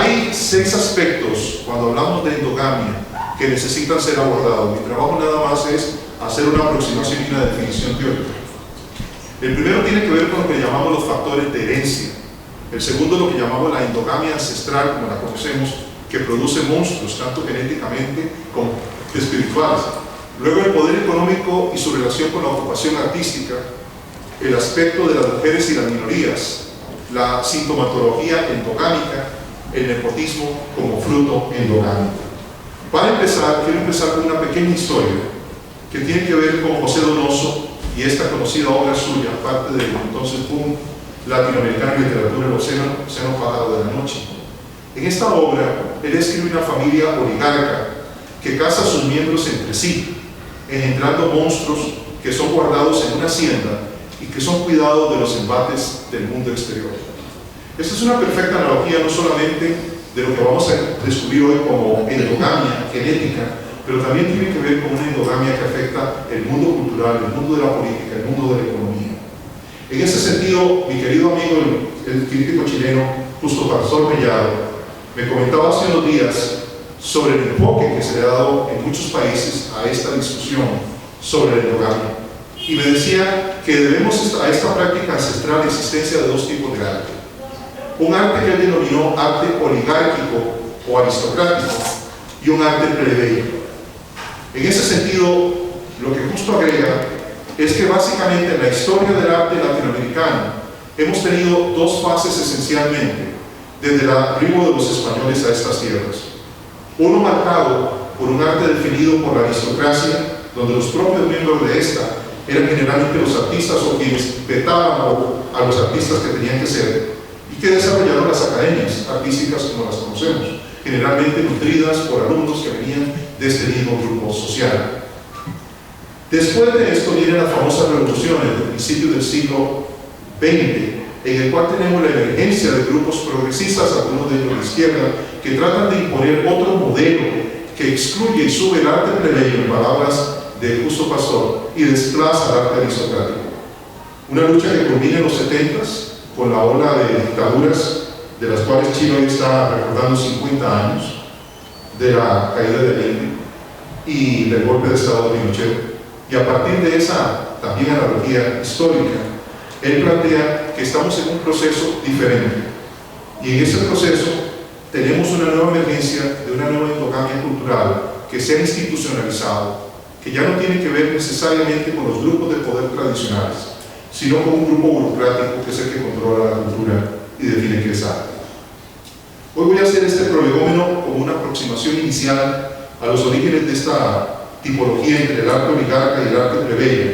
Hay 6 aspectos cuando hablamos de endogamia que necesitan ser abordados. Mi trabajo nada más es hacer una aproximación y una definición teórica. El primero tiene que ver con lo que llamamos los factores de herencia. El segundo, lo que llamamos la endogamia ancestral, como la conocemos, que produce monstruos, tanto genéticamente como espirituales. Luego, el poder económico y su relación con la ocupación artística, el aspecto de las mujeres y las minorías, la sintomatología endogámica, el nepotismo como fruto endogámico. Para empezar, quiero empezar con una pequeña historia que tiene que ver con José Donoso y esta conocida obra suya, parte del entonces boom latinoamericano en literatura, El océano pájaro de la noche. En esta obra, él escribe una familia oligarca que casa a sus miembros entre sí, engendrando monstruos que son guardados en una hacienda y que son cuidados de los embates del mundo exterior. Esta es una perfecta analogía no solamente de lo que vamos a descubrir hoy como endogamia genética, pero también tiene que ver con una endogamia que afecta el mundo cultural, el mundo de la política, el mundo de la economía. En ese sentido, mi querido amigo, el crítico chileno Justo Pastor Mellado, me comentaba hace unos días sobre el enfoque que se le ha dado en muchos países a esta discusión sobre la endogamia. Y me decía que debemos a esta práctica ancestral la existencia de 2 tipos de arte. Un arte que él denominó arte oligárquico o aristocrático y un arte plebeyo. En ese sentido, lo que Justo agrega es que básicamente en la historia del arte latinoamericano hemos tenido 2 fases esencialmente desde el arribo de los españoles a estas tierras. Uno marcado por un arte definido por la aristocracia, donde los propios miembros de esta eran generalmente los artistas o quienes vetaban a los artistas que tenían que ser, y que desarrollaron las academias artísticas como las conocemos, generalmente nutridas por alumnos que venían de este mismo grupo social. Después de esto vienen las famosas revoluciones del principio del siglo XX, en el cual tenemos la emergencia de grupos progresistas, algunos de ellos de izquierda, que tratan de imponer otro modelo que excluye y sube el arte plebeyo, en palabras de Justo Pastor, y desplaza el arte aristocrático. Una lucha que culmina en los 70s con la ola de dictaduras, de las cuales Chile hoy está recordando 50 años de la caída de Allende y del golpe de Estado de Pinochet. Y a partir de esa también analogía histórica, él plantea que estamos en un proceso diferente. Y en ese proceso tenemos una nueva emergencia de una nueva endogamia cultural que se ha institucionalizado, que ya no tiene que ver necesariamente con los grupos de poder tradicionales, sino con un grupo burocrático que es el que controla la cultura y define qué es arte. Hoy voy a hacer este prolegómeno como una aproximación inicial a los orígenes de esta tipología entre el arte oligarca y el arte plebeyo,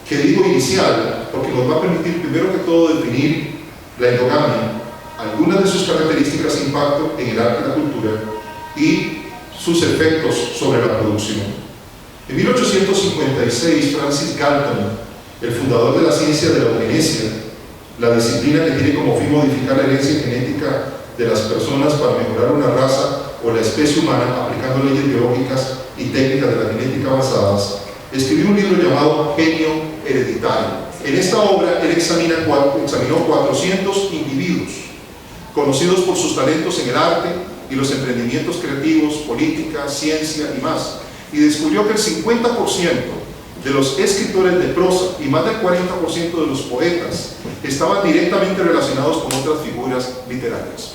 que digo inicial porque nos va a permitir primero que todo definir la endogamia, algunas de sus características e impacto en el arte y la cultura y sus efectos sobre la producción. En 1856, Francis Galton, el fundador de la ciencia de la eugenesia, la disciplina que tiene como fin modificar la herencia genética de las personas para mejorar una raza o la especie humana aplicando leyes biológicas y técnicas de la genética avanzadas, escribió un libro llamado Genio Hereditario. En esta obra él examinó 400 individuos conocidos por sus talentos en el arte y los emprendimientos creativos, política, ciencia y más, y descubrió que el 50% de los escritores de prosa y más del 40% de los poetas estaban directamente relacionados con otras figuras literarias,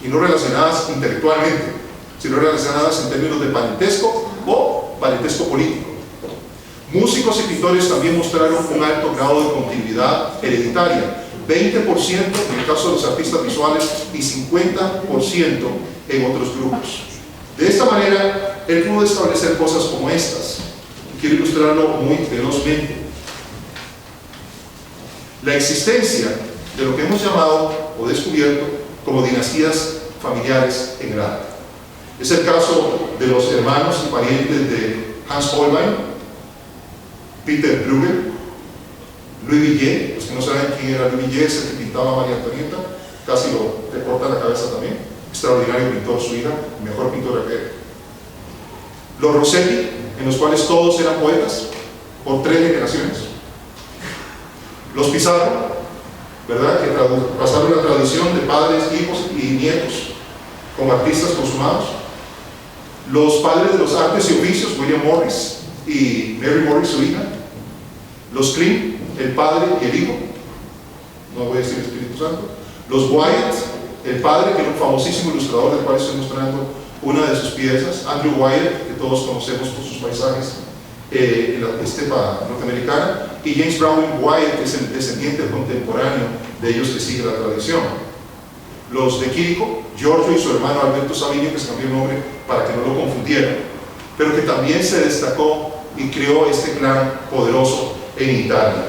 y no relacionadas intelectualmente, sino relacionadas en términos de parentesco o parentesco político. Músicos y pintores también mostraron un alto grado de continuidad hereditaria, 20% en el caso de los artistas visuales y 50% en otros grupos. De esta manera, él pudo establecer cosas como estas. Quiero ilustrarlo muy velozmente. La existencia de lo que hemos llamado o descubierto como dinastías familiares en el arte. Es el caso de los hermanos y parientes de Hans Holbein, Peter Bruegel, Louis Villiers. Los que no saben quién era Louis Villiers, es el que pintaba a María Antonieta, casi le corta la cabeza también. Extraordinario pintor, su hija, mejor pintora que él. Los Rossetti, en los cuales todos eran poetas por 3 generaciones. Los Pizarro, ¿verdad? Que pasaron la tradición de padres, hijos y nietos como artistas consumados. Los padres de los artes y oficios, William Morris y Mary Morris, su hija. Los Klimt, el padre y el hijo, no voy a decir Espíritu Santo. Los Wyatt, el padre, que era un famosísimo ilustrador del cual estoy mostrando una de sus piezas. Andrew Wyatt, que todos conocemos por sus paisajes en la estepa norteamericana, y James Browning Wyatt, que es el descendiente contemporáneo de ellos que sigue la tradición. Los de Quirico, Giorgio y su hermano Alberto Savinio, que se cambió el nombre para que no lo confundieran, pero que también se destacó y creó este clan poderoso en Italia.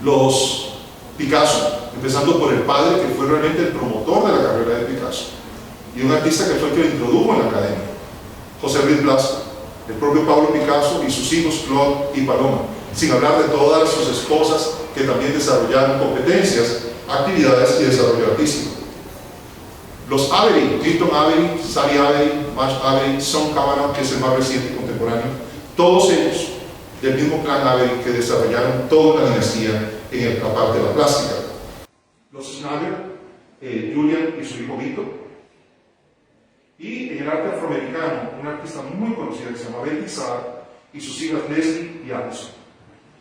Los Picasso, empezando por el padre, que fue realmente el promotor de la carrera de Picasso, y un artista que fue el que lo introdujo en la academia, José Luis Blasco, el propio Pablo Picasso y sus hijos Claude y Paloma, sin hablar de todas sus esposas que también desarrollaron competencias, actividades y desarrollo artístico. Los Avery, Clifton Avery, Sally Avery, Marsh Avery, Son Cavanaugh, que es el más reciente y contemporáneo, todos ellos del mismo clan Avery que desarrollaron toda una dinastía en la parte de la plástica. Los Schneider, Julian y su hijo Vito. Y en el arte afroamericano, una artista muy conocida que se llama Betty Saar y sus hijas Leslie y Alison.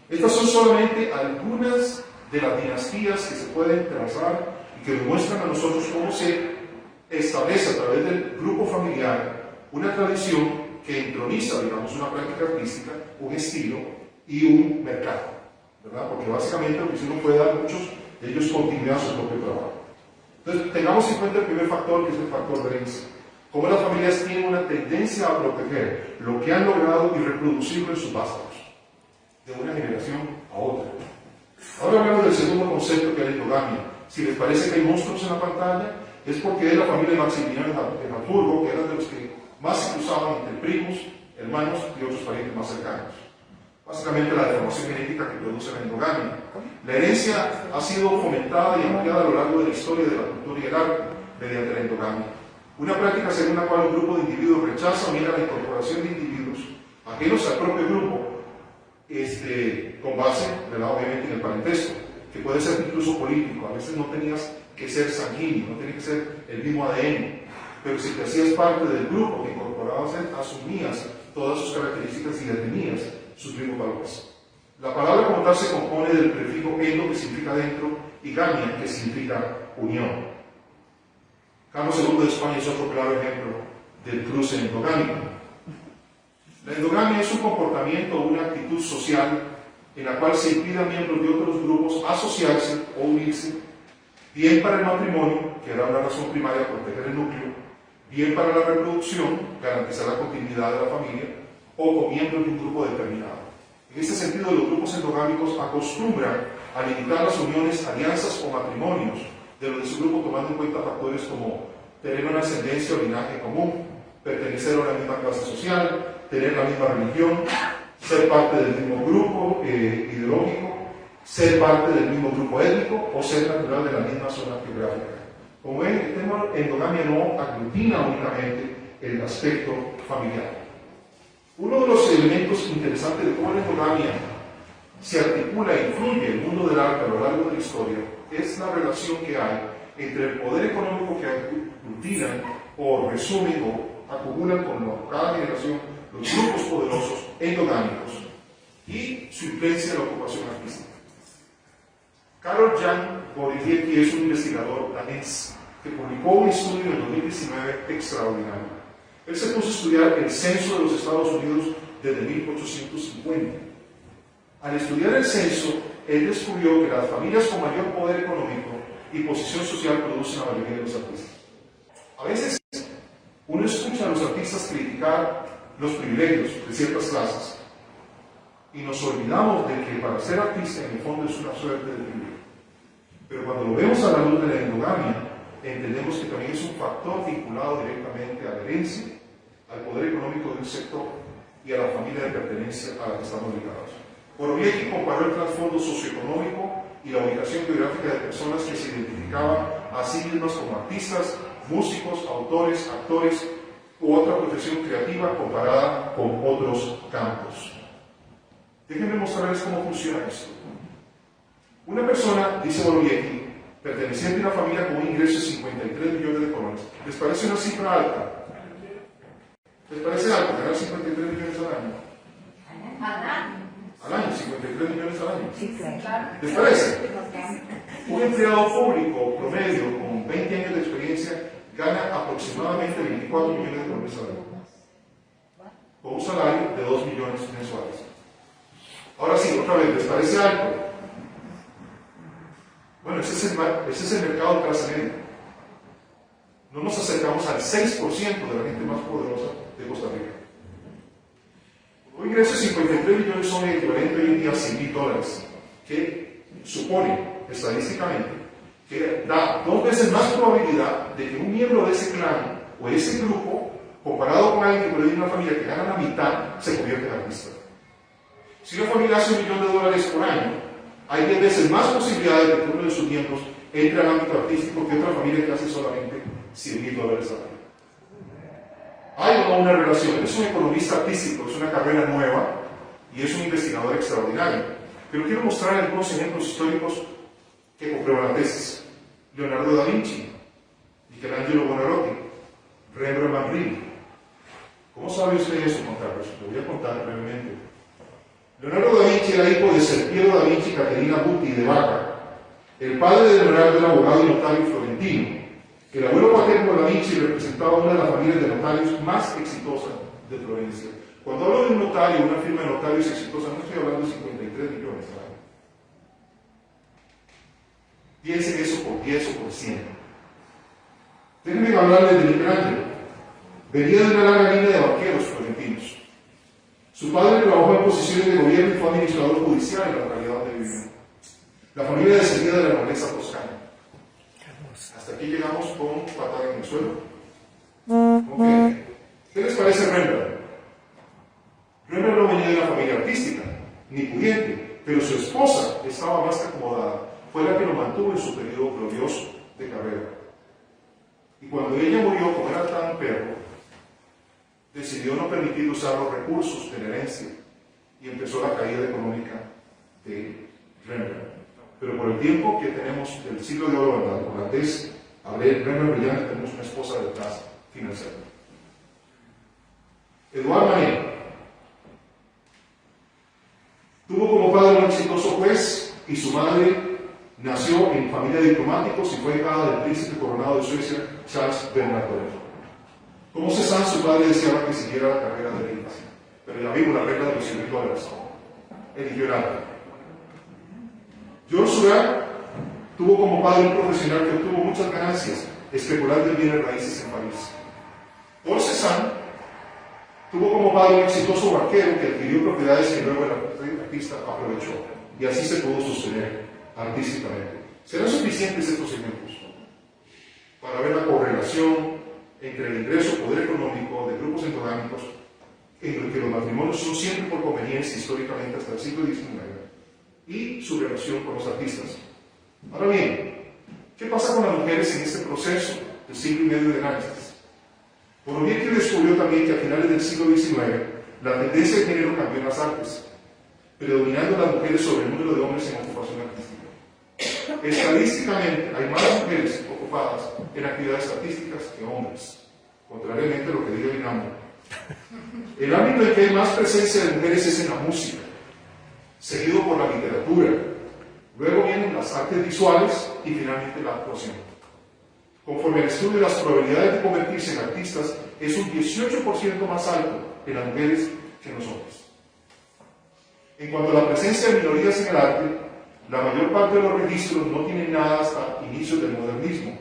Estas son solamente algunas de las dinastías que se pueden trazar y que demuestran a nosotros cómo se establece a través del grupo familiar una tradición que entroniza, digamos, una práctica artística, un estilo y un mercado, ¿verdad? Porque básicamente lo que uno puede dar muchos de ellos continuidad a su propio trabajo. Entonces, tengamos en cuenta el primer factor, que es el factor de herencia. Cómo las familias tienen una tendencia a proteger lo que han logrado y reproducirlo en sus vástagos, de una generación a otra. Ahora hablamos del segundo concepto, que es la endogamia. Si les parece que hay monstruos en la pantalla, es porque es la familia de Maximiliano de Habsburgo, que eran de los que más se cruzaban entre primos, hermanos y otros parientes más cercanos. Básicamente la deformación genética que produce la endogamia. La herencia ha sido fomentada y ampliada a lo largo de la historia de la cultura y el arte mediante la endogamia. Una práctica según la cual un grupo de individuos rechaza o niega la incorporación de individuos ajenos al propio grupo, con base, ¿verdad?, obviamente en el parentesco, que puede ser incluso político. A veces no tenías que ser sanguíneo, no tenía que ser el mismo ADN, pero si te hacías parte del grupo que incorporabas, asumías todas sus características y detenías sus mismos valores. La palabra como tal se compone del prefijo endo, que significa dentro, y gamia, que significa unión. Carlos II de España es otro claro ejemplo del cruce endogámico. La endogamia es un comportamiento o una actitud social en la cual se impide a miembros de otros grupos asociarse o unirse, bien para el matrimonio, que era una razón primaria, proteger el núcleo, bien para la reproducción, garantizar la continuidad de la familia, o con miembros de un grupo determinado. En este sentido, los grupos endogámicos acostumbran a limitar las uniones, alianzas o matrimonios de los de su grupo, tomando en cuenta factores como tener una ascendencia o linaje común, pertenecer a una misma clase social, tener la misma religión, ser parte del mismo grupo ideológico, ser parte del mismo grupo étnico o ser natural de la misma zona geográfica. Como ven, el tema endogamia no aglutina únicamente el aspecto familiar. Uno de los elementos interesantes de cómo la endogamia se articula e influye en el mundo del arte a lo largo de la historia es la relación que hay entre el poder económico que aglutinan o resumen o acumulan con cada generación los grupos poderosos endogámicos y su influencia en la ocupación artística. Karol Jan Gorodiecki es un investigador danés que publicó un estudio en el 2019 extraordinario. Él se puso a estudiar el censo de los Estados Unidos desde 1850. Al estudiar el censo, él descubrió que las familias con mayor poder económico y posición social producen la mayoría de los artistas. A veces uno escucha a los artistas criticar los privilegios de ciertas clases y nos olvidamos de que para ser artista en el fondo es una suerte de privilegio. Pero cuando lo vemos a la luz de la endogamia, entendemos que también es un factor vinculado directamente a la herencia, al poder económico de un sector y a la familia de pertenencia a la que estamos ligados. Gorodiecki comparó el trasfondo socioeconómico y la ubicación geográfica de personas que se identificaban a sí mismas como artistas, músicos, autores, actores u otra profesión creativa comparada con otros campos. Déjenme mostrarles cómo funciona esto. Una persona, dice Borowiecki, perteneciente a una familia con un ingreso de 53 millones de colones, ¿les parece una cifra alta? ¿Les parece alto ganar 53 millones al año? Al año, 53 millones al año. Sí, claro. ¿Les parece? Un empleado público promedio con 20 años de experiencia gana aproximadamente 24 millones de colones al año, con un salario de 2 millones mensuales. Ahora sí, otra vez, ¿les parece alto? Bueno, ese es el mercado de clase media. No nos acercamos al 6% de la gente más poderosa de Costa Rica. Un ingreso de 53 millones son el equivalente hoy en día a $100,000, que supone, estadísticamente, que da 2 veces más probabilidad de que un miembro de ese clan o de ese grupo, comparado con alguien que proviene de una familia que gana la mitad, se convierte en artista. Si una familia hace $1 millón por año, hay 10 veces más posibilidades de que uno de sus miembros entre al ámbito artístico que otra familia que hace solamente $100,000 al año. Hay o no una relación. Él es un economista artístico, es una carrera nueva y es un investigador extraordinario. Pero quiero mostrar algunos ejemplos históricos que comprueban la tesis. Leonardo da Vinci, Michelangelo Buonarroti, Rembrandt van Rijn. ¿Cómo sabe usted eso, Juan Carlos? Lo voy a contar brevemente. Leonardo da Vinci era hijo de Serpiero da Vinci y Caterina Butti de Vaca. El padre de Leonardo era abogado y notario florentino. El abuelo paterno de Da Vinci representaba una de las familias de notarios más exitosas de Florencia. Cuando hablo de un notario, una firma de notarios exitosa, no estoy hablando de 53 millones. ¿Sabes? Piensen eso por 10 o por 100. Déjenme hablarles de Michelangelo. Venía de una larga línea de banqueros florentinos. Su padre trabajó en posiciones de gobierno y fue administrador judicial en la localidad donde vivió. La familia descendía de la nobleza toscana. Hasta aquí llegamos con patada en el suelo. Okay. ¿Qué les parece Rembrandt? Rembrandt no venía de una familia artística, ni pudiente, pero su esposa estaba más que acomodada. Fue la que lo mantuvo en su periodo glorioso de carrera. Y cuando ella murió, como era tan perro, decidió no permitir usar los recursos de la herencia y empezó la caída económica de Rembrandt. Pero por el tiempo que tenemos del siglo de oro, ¿verdad? Por la tesis, Rembrandt brillante, tenemos una esposa detrás financiera. Eduard Manet tuvo como padre un exitoso juez y su madre nació en familia de diplomáticos y fue hija del príncipe coronado de Suecia, Charles Bernadotte. Como se sabe, su padre deseaba que siguiera la carrera de letras, pero ya vimos la regla de los $100,000. Eligió el arte. Georges Seurat tuvo como padre un profesional que obtuvo muchas ganancias especulando en bienes raíces en París. Paul Cézanne tuvo como padre un exitoso banquero que adquirió propiedades que luego el artista aprovechó, y así se pudo sostener artísticamente. ¿Serán suficientes estos ejemplos para ver la correlación entre el ingreso o poder económico de grupos endogámicos, en el que los matrimonios son siempre por conveniencia históricamente hasta el siglo XIX, y su relación con los artistas? Ahora bien, ¿qué pasa con las mujeres en este proceso del siglo y medio de análisis? Borowiecki descubrió también que a finales del siglo XIX la tendencia de género cambió en las artes, predominando las mujeres sobre el número de hombres en ocupación artística. Estadísticamente hay más mujeres ocupadas en actividades artísticas que hombres, contrariamente a lo que dice el INAMU. El ámbito en que hay más presencia de mujeres es en la música, seguido por la literatura. Luego vienen las artes visuales y finalmente la actuación. Conforme al estudio, las probabilidades de convertirse en artistas es un 18% más alto en las mujeres que en los hombres. En cuanto a la presencia de minorías en el arte, la mayor parte de los registros no tienen nada hasta inicios del modernismo.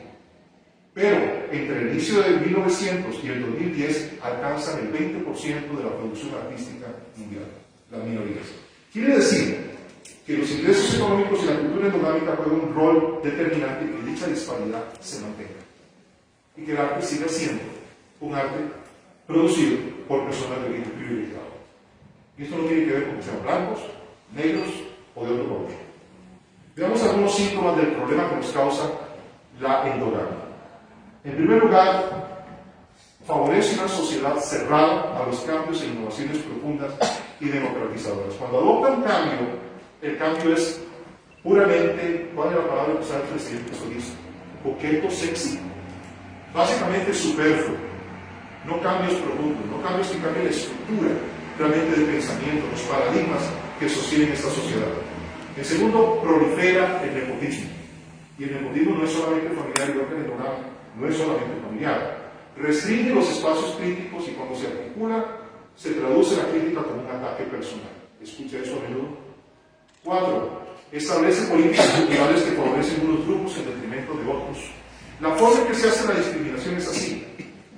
Pero entre el inicio de 1900 y el 2010 alcanzan el 20% de la producción artística mundial, las minorías. Quiere decir que los ingresos económicos y la cultura endogámica juegan un rol determinante en que dicha disparidad se mantenga y que el arte siga siendo un arte producido por personas de origen privilegiado. Y esto no tiene que ver con que sean blancos, negros o de otro color. Veamos algunos síntomas del problema que nos causa la endogamia. En primer lugar, favorece una sociedad cerrada a los cambios e innovaciones profundas y democratizadoras. Cuando adopta un cambio, el cambio es puramente, ¿cuál es la palabra que usa el presidente Solís? Coqueto sexy. Básicamente superfluo. No cambios profundos, no cambios que cambien la estructura realmente del pensamiento, los paradigmas que sostienen esta sociedad. En segundo, prolifera el nepotismo. Y el nepotismo no es solamente familiar, igual que el endogamia, no es solamente familiar. Restringe los espacios críticos y cuando se articula, se traduce la crítica como un ataque personal. Escucha eso a menudo. 4. Establece políticas culturales que favorecen unos grupos en detrimento de otros. La forma en que se hace la discriminación es así.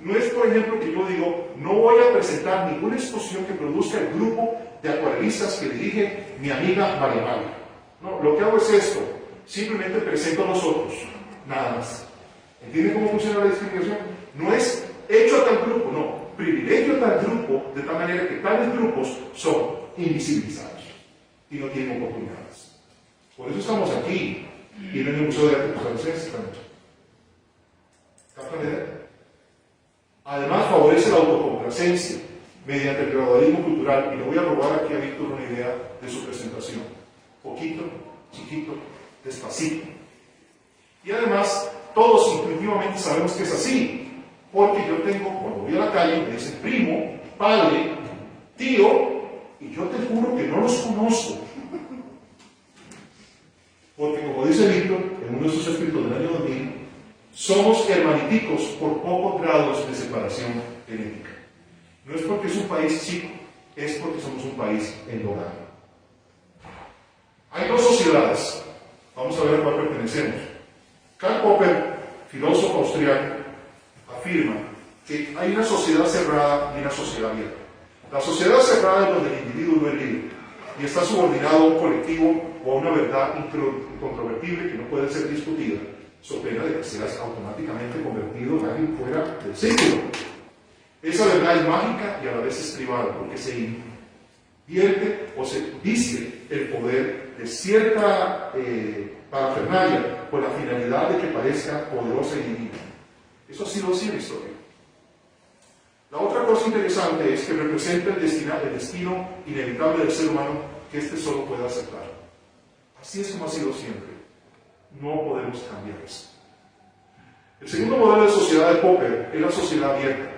No es, por ejemplo, que yo digo, no voy a presentar ninguna exposición que produzca el grupo de acuarelistas que dirige mi amiga María María. No, lo que hago es esto. Simplemente presento a los otros. Nada más. ¿Entienden cómo funciona la discriminación? No es hecho a tal grupo, no. Privilegio a tal grupo de tal manera que tales grupos son invisibilizados y no tienen oportunidades. Por eso estamos aquí y en el Museo de Arte Costarricense también. ¿Captan la idea? Además favorece la autocomplacencia mediante el gradualismo cultural, y le voy a robar aquí a Víctor una idea de su presentación. Poquito, chiquito, despacito. Y además, todos intuitivamente sabemos que es así, porque yo tengo, cuando voy a la calle, me dicen primo, padre, tío, y yo te juro que no los conozco. Porque como dice Víctor, en uno de sus escritos del año 2000, somos hermaniticos por pocos grados de separación genética. No es porque es un país chico, es porque somos un país endogámico. Hay dos sociedades. Vamos a ver a cuál pertenecemos. Karl Popper, filósofo austriaco, afirma que hay una sociedad cerrada y una sociedad abierta. La sociedad cerrada es donde el individuo no es libre y está subordinado a un colectivo o a una verdad incontrovertible que no puede ser discutida, so pena de que seas automáticamente convertido en alguien fuera del círculo. Esa verdad es mágica y a la vez es privada, porque se invierte o se viste el poder de cierta parafernalia con la finalidad de que parezca poderosa y divina. Eso ha sido así en la historia. La otra cosa interesante es que representa el destino inevitable del ser humano que éste solo puede aceptar. Así es como ha sido siempre. No podemos cambiar eso. El segundo modelo de sociedad de Popper es la sociedad abierta.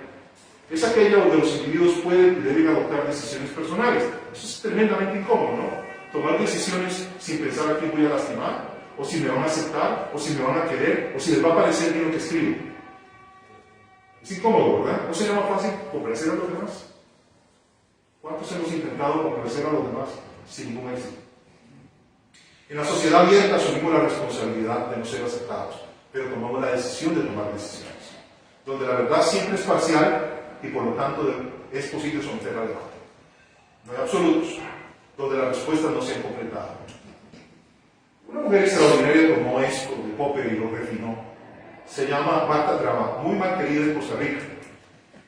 Es aquella donde los individuos pueden y deben adoptar decisiones personales. Eso es tremendamente incómodo, ¿no? Tomar decisiones sin pensar a quién voy a lastimar, o si me van a aceptar, o si me van a querer, o si les va a parecer bien lo que escribo. Es incómodo, ¿verdad? ¿No sería más fácil complacer a los demás? ¿Cuántos hemos intentado complacer a los demás sin ningún éxito? En la sociedad abierta asumimos la responsabilidad de no ser aceptados, pero tomamos la decisión de tomar decisiones, donde la verdad siempre es parcial y por lo tanto es posible someterla a debate. No hay absolutos, donde las respuestas no se han completado. Una mujer extraordinaria tomó esto de Popper y lo refinó. Se llama Marta Traba, muy mal querida en Costa Rica.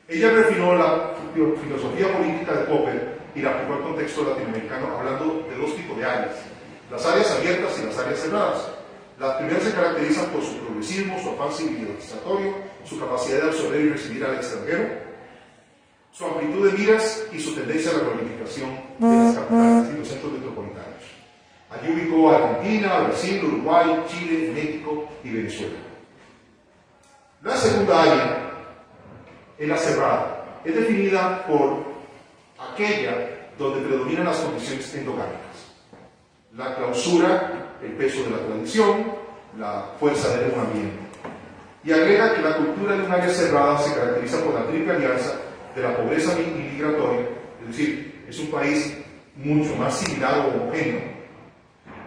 Ella refinó la filosofía política de Popper y la aplicó al contexto latinoamericano, hablando de dos tipos de áreas: las áreas abiertas y las áreas cerradas. Las primeras se caracterizan por su progresismo, su afán civilizatorio, su capacidad de absorber y recibir al extranjero, su amplitud de miras y su tendencia a la glorificación de las capitales y los centros metropolitanos. Allí ubicó a Argentina, Brasil, Uruguay, Chile, México y Venezuela. La segunda área es la cerrada. Es definida por aquella donde predominan las condiciones endogámicas. La clausura, el peso de la tradición, la fuerza del ambiente. Y agrega que la cultura de un área cerrada se caracteriza por la triple alianza de la pobreza inmigratoria, es decir, es un país mucho más similar o homogéneo.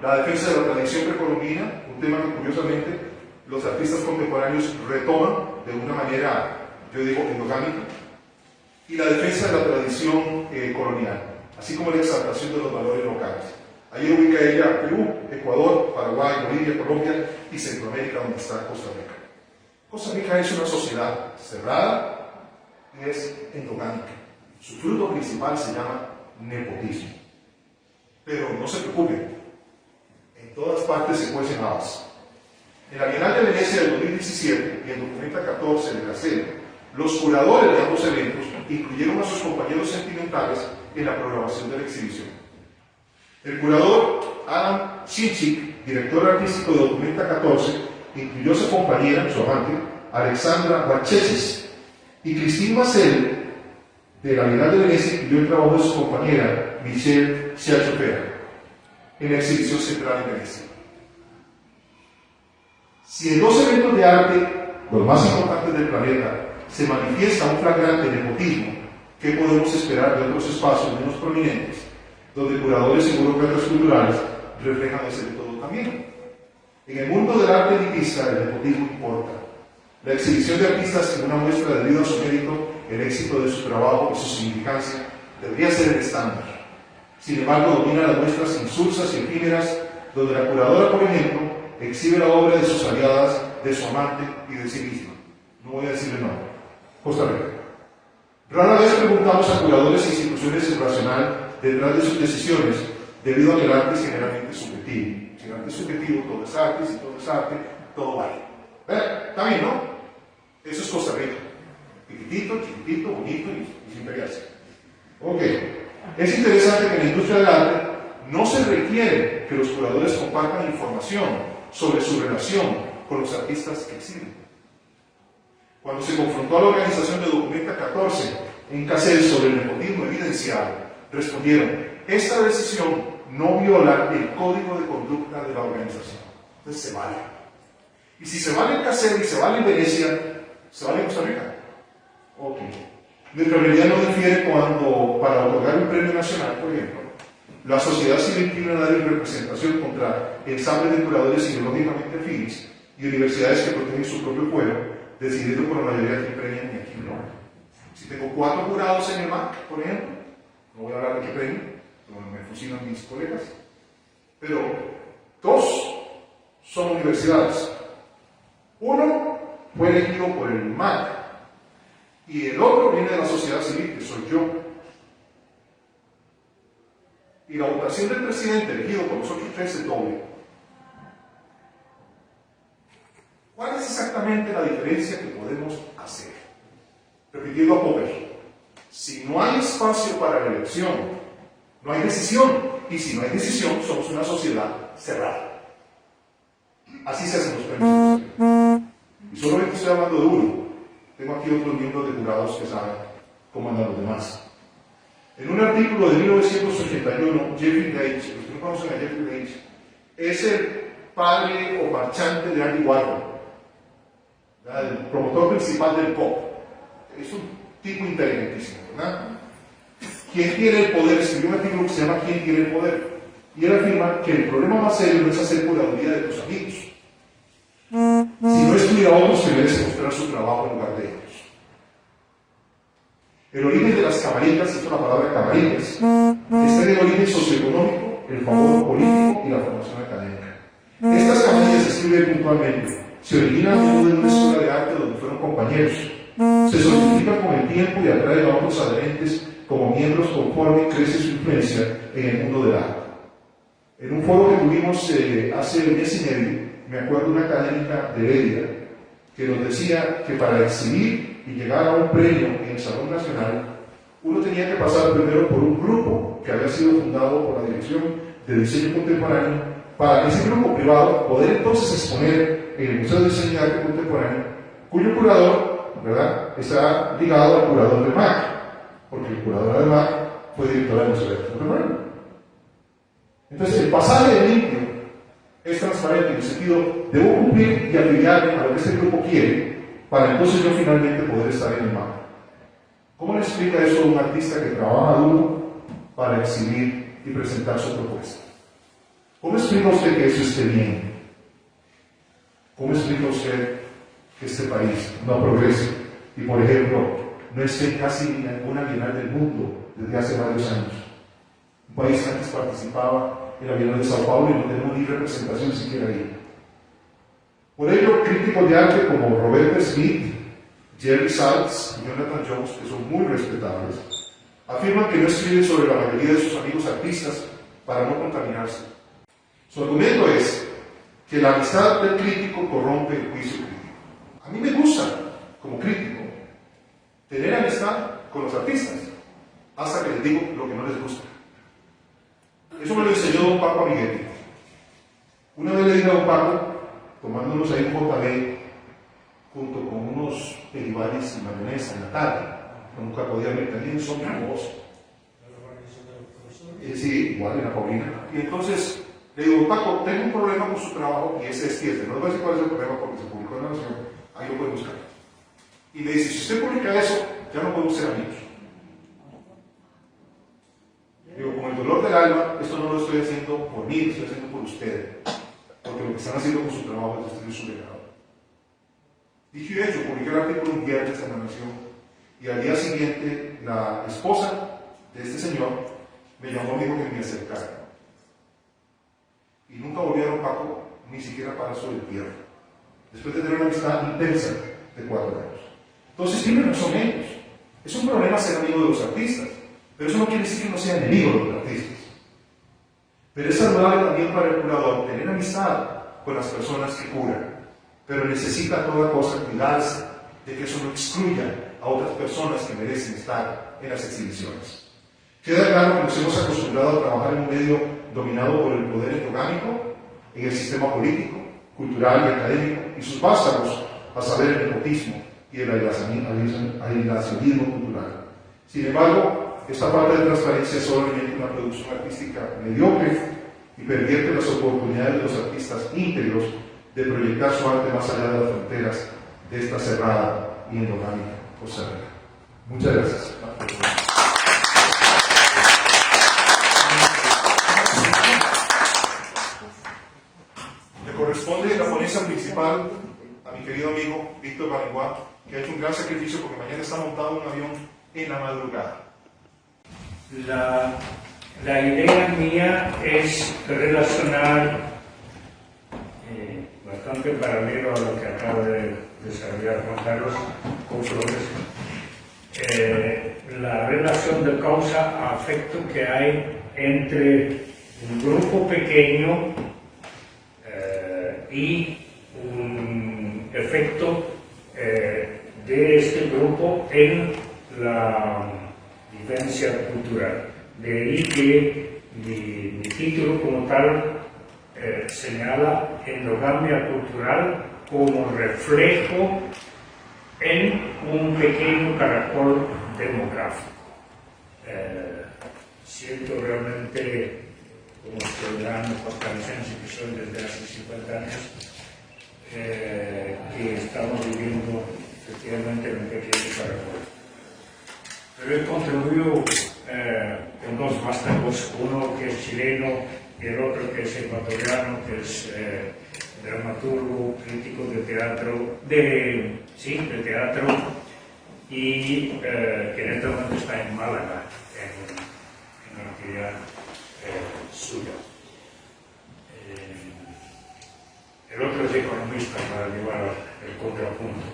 La defensa de la tradición precolombina, un tema que curiosamente los artistas contemporáneos retoman de una manera, yo digo, endogámica, y la defensa de la tradición colonial, así como la exaltación de los valores locales. Allí ubica ella Perú, Ecuador, Paraguay, Bolivia, Colombia y Centroamérica, donde está Costa Rica. Costa Rica es una sociedad cerrada y es endogámica. Su fruto principal se llama nepotismo. Pero no se preocupen, en todas partes se cuecen habas. En la Bienal de Venecia del 2017 y en Documenta 14 de Gacela, los curadores de ambos eventos incluyeron a sus compañeros sentimentales en la programación de la exhibición. El curador Adam Chinchik director artístico de Documenta 14, incluyó a su compañera, su amante, Alexandra Barchesis, y Christine Marcel, de la Bienal de Venecia, incluyó el trabajo de su compañera, Michelle Sciacciopera, en la exhibición central en Venecia. Si en dos eventos de arte, los más importantes del planeta, se manifiesta un flagrante nepotismo, ¿qué podemos esperar de otros espacios menos prominentes, donde curadores y burócratas culturales reflejan ese método también? En el mundo del arte elitista, el nepotismo importa. La exhibición de artistas en una muestra debido a su mérito, el éxito de su trabajo y su significancia debería ser el estándar. Sin embargo, domina las muestras insulsas y efímeras, donde la curadora, por ejemplo, exhibe la obra de sus aliadas, de su amante y de sí misma. No voy a decirle nombre. Costa Rica. Rara vez preguntamos a curadores e instituciones el racional detrás de sus decisiones, debido a que el arte es generalmente subjetivo. Si el arte es subjetivo, todo es arte, si todo es arte, todo vale. Está bien, ¿no? Eso es Costa Rica. Chiquitito, chiquitito, bonito y sin pelearse. Ok. Es interesante que en la industria del arte no se requiere que los curadores compartan información sobre su relación con los artistas que exhiben. Cuando se confrontó a la organización de Documenta 14 en Cassel sobre el nepotismo evidenciado, respondieron: esta decisión no viola el código de conducta de la organización. Entonces se vale. Y si se vale en Cassel y se vale en Venecia, ¿se vale en Costa Rica? Ok. Nuestra realidad no difiere cuando, para otorgar un premio nacional, por ejemplo, la sociedad civil criminal en representación contra ensambles de curadores ideológicamente afines y universidades que protegen su propio pueblo, decidiendo por la mayoría que premian y aquí no. Si tengo 4 jurados en el MAC, por ejemplo, no voy a hablar de qué premio, como me funcionan mis colegas, pero 2 son universidades. Uno fue elegido por el MAC y el otro viene de la sociedad civil, que soy yo. Y la votación del presidente elegido por los otros 3 es doble. ¿Cuál es exactamente la diferencia que podemos hacer? Repitiendo a Popper, si no hay espacio para la elección, no hay decisión, y si no hay decisión, somos una sociedad cerrada. Así se hacen los premios. Y solamente estoy hablando de uno. Tengo aquí otros miembros de jurados que saben cómo andan los demás. En un artículo de 1981, Jeffrey Leitch, los que no conocen a Jeffrey Leitch, es el padre o marchante de Andy Warhol, el promotor principal del pop. Es un tipo inteligentísimo, ¿verdad? ¿Quién tiene el poder? Escribió un artículo que se llama ¿Quién tiene el poder? Y él afirma que el problema más serio no es hacer curaduría de tus amigos, sino excluir a otros que merecen mostrar su trabajo en lugar de ellos. El origen de las camarillas, esta es la palabra camarillas, está en el origen socioeconómico, el favor político y la formación académica. Estas camarillas se escriben puntualmente, se originan de una escuela de arte donde fueron compañeros, se solidifican con el tiempo y atraen a otros adherentes como miembros conforme crece su influencia en el mundo del arte. En un foro que tuvimos hace un mes y medio, me acuerdo de una académica de Heredia que nos decía que para exhibir y llegar a un premio en el Salón Nacional, uno tenía que pasar primero por un grupo que había sido fundado por la Dirección de Diseño Contemporáneo, para que ese grupo privado poder entonces exponer en el Museo de Diseño y Arte Contemporáneo, cuyo curador, ¿verdad?, está ligado al curador de MAC, porque el curador de MAC fue director del Museo de Arte Contemporáneo. Entonces, el pasaje limpio es transparente en el sentido, debo cumplir y afiliarme a lo que ese grupo quiere, para entonces yo finalmente poder estar en el MAC. ¿Cómo le explica eso a un artista que trabaja duro para exhibir y presentar su propuesta? ¿Cómo explica usted que eso esté bien? ¿Cómo explica usted que este país no progrese y, por ejemplo, no esté casi en ninguna bienal del mundo desde hace varios años? Un país que antes participaba en la Bienal de Sao Paulo y no tenemos ni representación siquiera ahí. Por ello, críticos de arte como Roberto Smith, Jerry Saltz y Jonathan Jones, que son muy respetables, afirman que no escriben sobre la mayoría de sus amigos artistas para no contaminarse. Su argumento es que la amistad del crítico corrompe el juicio crítico. A mí me gusta, como crítico, tener amistad con los artistas, hasta que les digo lo que no les gusta. Eso me lo enseñó don Paco Amiguetti. Una vez Paco tomándonos ahí un JB junto con unos pelibales y mayonesa en la tarde. Nunca podía ver también son como vos. Sí, igual en la Paulina. Y entonces le digo, Paco, tengo un problema con su trabajo y ese es cierto. No les voy a decir cuál es el problema porque se publicó en la Nación. Ahí lo pueden buscar. Y le dice, si usted publica eso, ya no podemos ser amigos. Digo, con el dolor del alma, esto no lo estoy haciendo por mí, lo estoy haciendo por ustedes. Porque lo que están haciendo con su trabajo es destruir su legado. Dicho y hecho, publiqué el artículo un viernes en la Nación y al día siguiente la esposa de este señor me llamó y dijo que me acercara. Y nunca volvieron Paco ni siquiera para su entierro. Después de tener una amistad intensa de 4 años. Entonces, tienen razón ellos. Es un problema ser amigo de los artistas, pero eso no quiere decir que no sea enemigo de los artistas. Pero es saludable también para el curador tener amistad con las personas que curan, pero necesita a toda cosa cuidarse de que eso no excluya a otras personas que merecen estar en las exhibiciones. Queda claro que nos hemos acostumbrado a trabajar en un medio dominado por el poder endogámico, en el sistema político, cultural y académico, y sus vástagos, a saber, el nepotismo y el aislacionismo cultural. Sin embargo, esta falta de transparencia es solamente una producción artística mediocre y pervierte las oportunidades de los artistas íntegros de proyectar su arte más allá de las fronteras de esta cerrada y endogámica Costa Rica. Muchas gracias. Le corresponde la ponencia principal a mi querido amigo Víctor Barenguá, que ha hecho un gran sacrificio porque mañana está montado en un avión en la madrugada. La idea mía es relacionar bastante paralelo a lo que acaba de desarrollar Juan Carlos con Flores, la relación de causa a efecto que hay entre un grupo pequeño y un efecto de este grupo en la vivencia cultural. De ahí que mi título como tal señala endogamia cultural como reflejo en un pequeño caracol demográfico. Siento realmente, como ciudadanos costarricenses que soy desde hace 50 años, que estamos viviendo efectivamente en un pequeño caracol. Pero he contribuido con dos vástagos, uno que es chileno y el otro que es ecuatoriano, que es dramaturgo, crítico de teatro, de teatro, y que en este momento está en Málaga, en una actividad suya. El otro es economista, para llevar el contrapunto.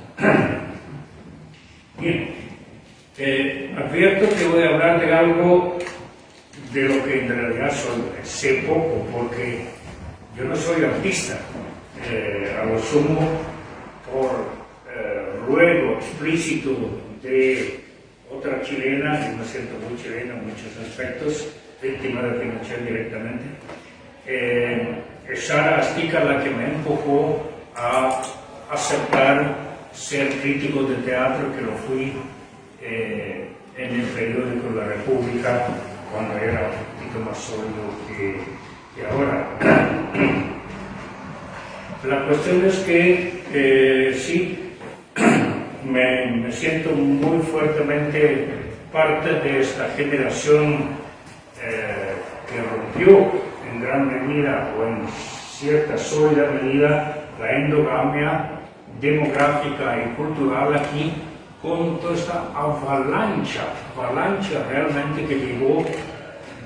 Bien. Advierto que voy a hablar de algo de lo que en realidad sé poco, porque yo no soy artista, a lo sumo por ruego explícito de otra chilena, y me siento muy chilena en muchos aspectos, víctima de Pinochet directamente. Es Sara Astica la que me empujó a aceptar ser crítico de teatro, que lo fui en el periódico La República, cuando era un poquito más sólido que ahora. La cuestión es que sí, me siento muy fuertemente parte de esta generación que rompió en gran medida o en cierta sólida medida la endogamia demográfica y cultural aquí, con toda esta avalancha realmente que llegó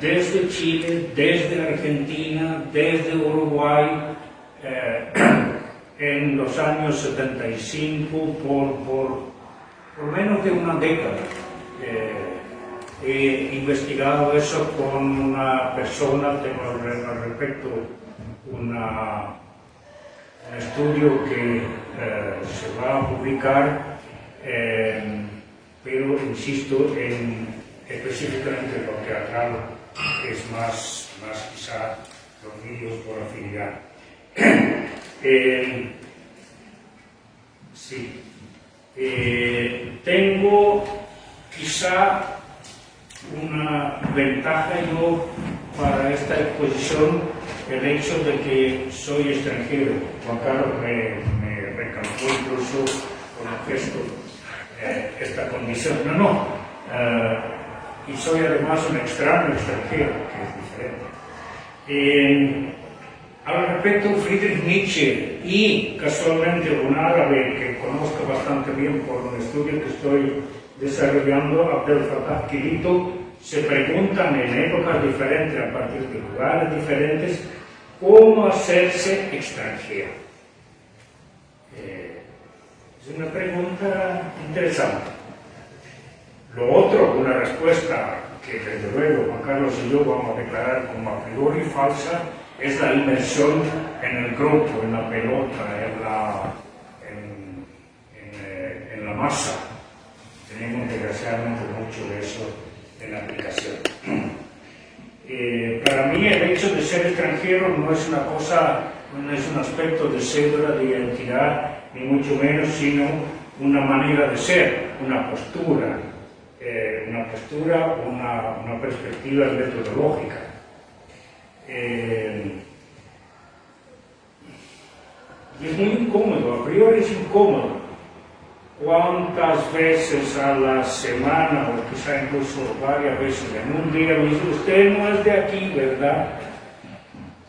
desde Chile, desde Argentina, desde Uruguay, en los años 75, por menos de una década. He investigado eso con una persona, tengo al respecto un estudio que se va a publicar, pero insisto en específicamente lo teatral, que es más quizá los vídeos por afinidad. Sí. Tengo quizá una ventaja yo para esta exposición, el hecho de que soy extranjero. Juan Carlos me recalcó incluso con un gesto esta condición. Y soy además un extraño extranjero, que es diferente. Al respecto, Friedrich Nietzsche y casualmente un árabe que conozco bastante bien por un estudio que estoy desarrollando, Abdel Fattah Quirito, se preguntan en épocas diferentes, a partir de lugares diferentes, cómo hacerse extranjero. Es una pregunta interesante. Lo otro, una respuesta que desde luego Juan Carlos y yo vamos a declarar como a priori falsa, es la inmersión en el grupo, en la pelota, en la masa. Tenemos desgraciadamente mucho de eso en la aplicación. Para mí el hecho de ser extranjero no es una cosa, no es un aspecto de cédula, de identidad, ni mucho menos, sino una manera de ser, una postura, una perspectiva metodológica. Y es muy incómodo, a priori es incómodo. ¿Cuántas veces a la semana, o quizá incluso varias veces en un día, me dice, usted no es de aquí, ¿verdad?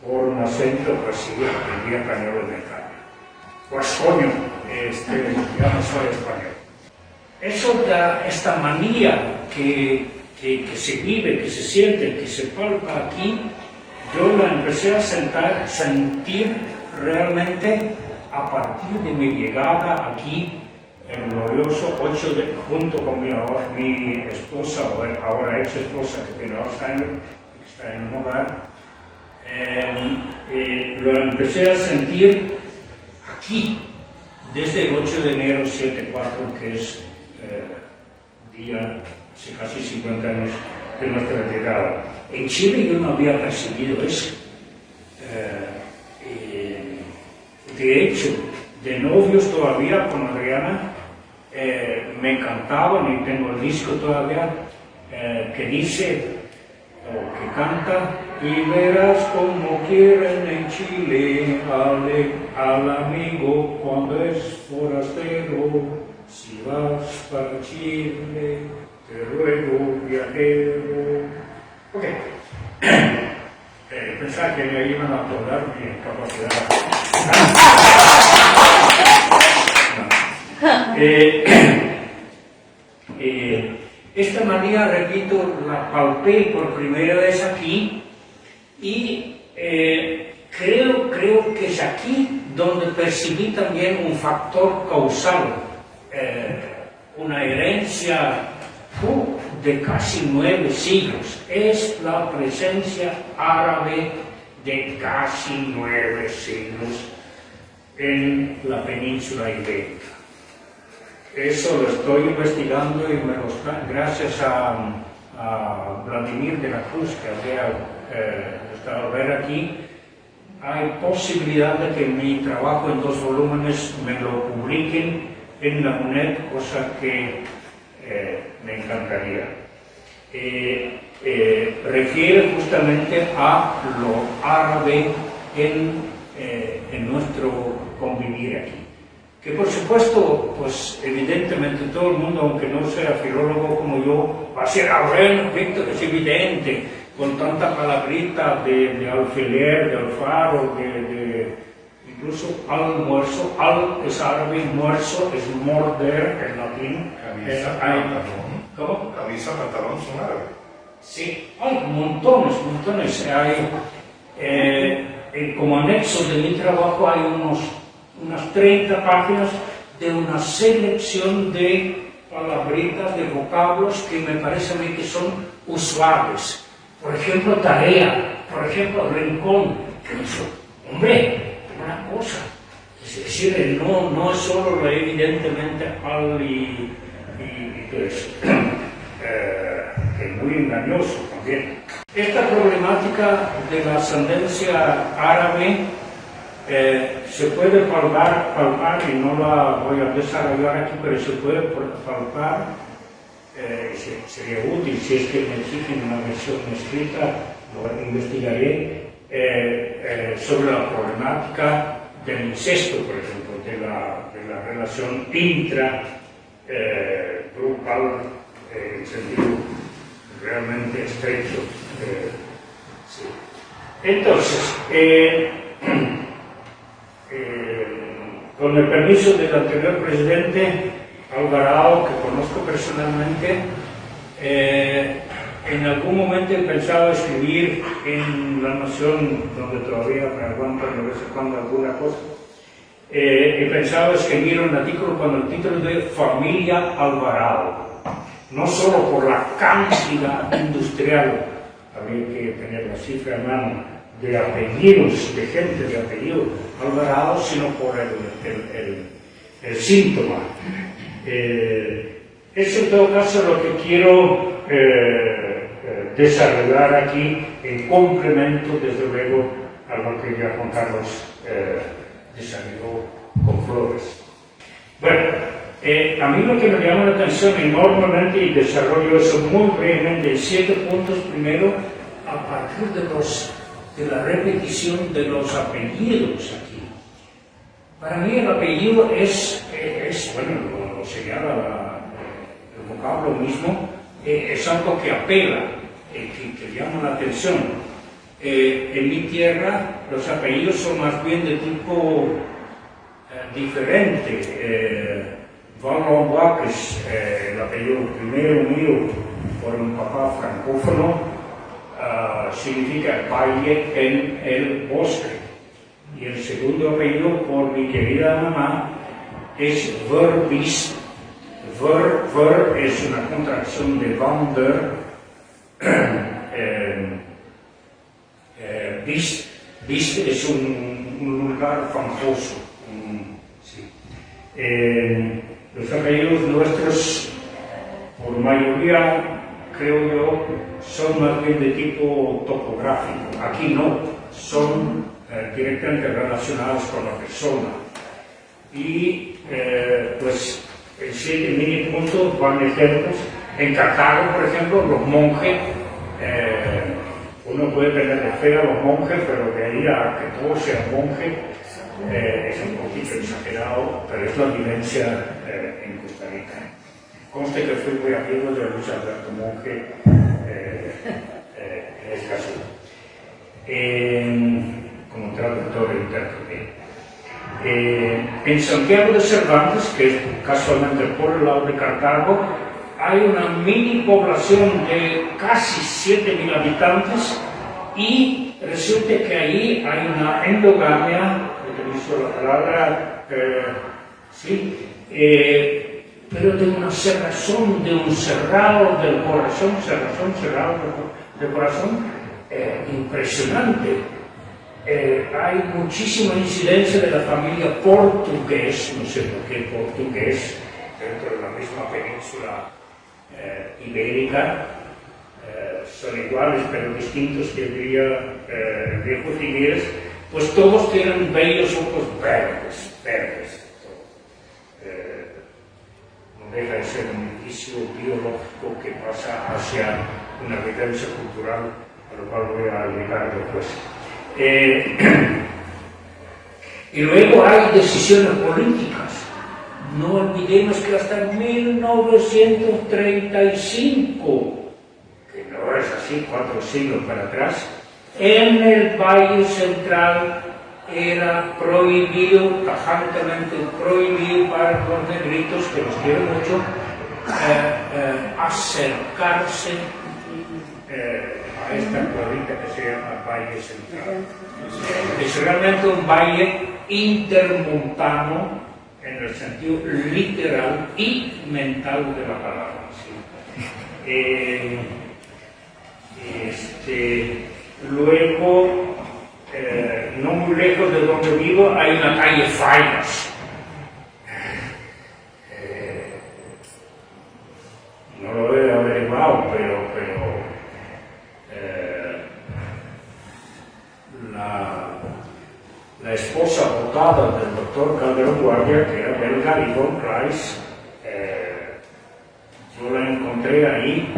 Por un acento, pues sí, aprendí español en el cambio. Pues coño, ya no soy español. Eso da esta manía que se vive, que se siente, que se palpa aquí, yo la empecé a sentir realmente a partir de mi llegada aquí en el glorioso 8 de junto con mi esposa, o ahora ex esposa, que tiene Alzheimer, que está en un hogar. Lo empecé a sentir aquí, desde el 8 de enero 7/4, que es día, hace casi 50 años de nuestra llegada. En Chile yo no había percibido eso. De hecho, de novios todavía con Adriana, me encantaban, y tengo el disco todavía, que dice, o que canta, y verás como quieren en Chile al amigo cuando es forastero. Si vas para Chile, te ruego, viajero. Ok. Pensaba que me iban a aplaudir mi capacidad. Esta manía, repito, la palpé por primera vez aquí y creo que es aquí donde percibí también un factor causal, una herencia de casi 9 siglos. Es la presencia árabe de casi 9 siglos en la península ibérica. Eso lo estoy investigando y gracias a Vladimir de la Cruz, que había estado a ver aquí, hay posibilidad de que mi trabajo en 2 volúmenes me lo publiquen en la UNED, cosa que me encantaría. Refiere justamente a lo árabe en nuestro convivir aquí. Que por supuesto, pues evidentemente todo el mundo, aunque no sea filólogo como yo, va a decir, bueno, Víctor, es evidente, con tanta palabrita de alfiler, de alfaro, incluso almuerzo, es árabe, almuerzo es morder en latín. ¿Cómo? Camisa, pantalón son árabes. Sí, hay montones. Como anexo de mi trabajo hay unas 30 páginas de una selección de palabritas, de vocablos que me parece a mí que son usuales. Por ejemplo, tarea, por ejemplo, rincón, que eso, hombre, una cosa. Es decir, no es solo lo evidentemente al y todo eso, que es muy engañoso también. Esta problemática de la ascendencia árabe se puede palpar, y no la voy a desarrollar aquí, pero se puede palpar, sería útil si es que me exigen una versión escrita, lo investigaré, sobre la problemática del incesto, por ejemplo, de la relación intra-grupal, en sentido realmente estrecho. Sí. Entonces, con el permiso del anterior presidente Alvarado, que conozco personalmente, en algún momento he pensado escribir en La Nación, donde todavía me aguantan de vez en cuando alguna cosa, he pensado escribir un artículo con el título de Familia Alvarado, no solo por la cantidad industrial, habría que tener la cifra en mano, de apellidos, de gente de apellido Alvarado, sino por el síntoma. Es en todo caso lo que quiero desarrollar aquí en complemento, desde luego, a lo que ya Juan Carlos desarrolló con flores. Bueno, a mí lo que me llama la atención enormemente, y desarrollo eso muy brevemente en 7 puntos, primero, a partir de la repetición de los apellidos aquí. Para mí el apellido es bueno, lo señala el vocablo mismo, es algo que apela, que llama la atención. En mi tierra los apellidos son más bien de tipo diferente. Valois, que es el apellido primero mío por un papá francófono, significa valle en el bosque. Y el segundo apellido por mi querida mamá es Verbis. Ver es una contracción de Wander. Bis es un lugar famoso. Sí. Los apellidos nuestros, por mayoría, creo yo, son más bien de tipo topográfico. Aquí no, son directamente relacionados con la persona. Y pues en 7 mini puntos van ejemplos. En Cartago, por ejemplo, los monjes, uno puede tener fe a los monjes, pero de ahí a que todos sean monjes es un poquito exagerado, pero es la vivencia en Costa Rica. Conste que fui muy amigo de Luis Alberto Monge en este caso, como traductor e intérprete. En Santiago de Cervantes, que es casualmente por el lado de Cartago, hay una mini población de casi 7.000 habitantes, y resulta que allí hay una endogamia, utilizo la palabra, sí, pero de una cerrazón, de un cerrado del corazón, cerrado del corazón, impresionante. Hay muchísima incidencia de la familia portugués, no sé por qué portugués, dentro de la misma península ibérica, son iguales pero distintos que diría el viejo Figueres, pues todos tienen bellos ojos verdes. No deja de ser un indicio biológico que pasa hacia una vivencia cultural, a lo cual voy a llegar después. Y luego hay decisiones políticas. No olvidemos que hasta 1935, que no es así 4 siglos para atrás, en el Valle Central era prohibido, tajantemente prohibido para los negritos, que los quiero mucho, acercarse a esta cuadrita que se llama Valle Central. Es realmente un valle intermontano en el sentido literal y mental de la palabra. ¿Sí? Luego, no muy lejos de donde vivo, hay una calle Fainas. No lo he averiguado, pero la esposa portada del doctor Calderón Guardia, que era belga, y von Kleist, yo la encontré ahí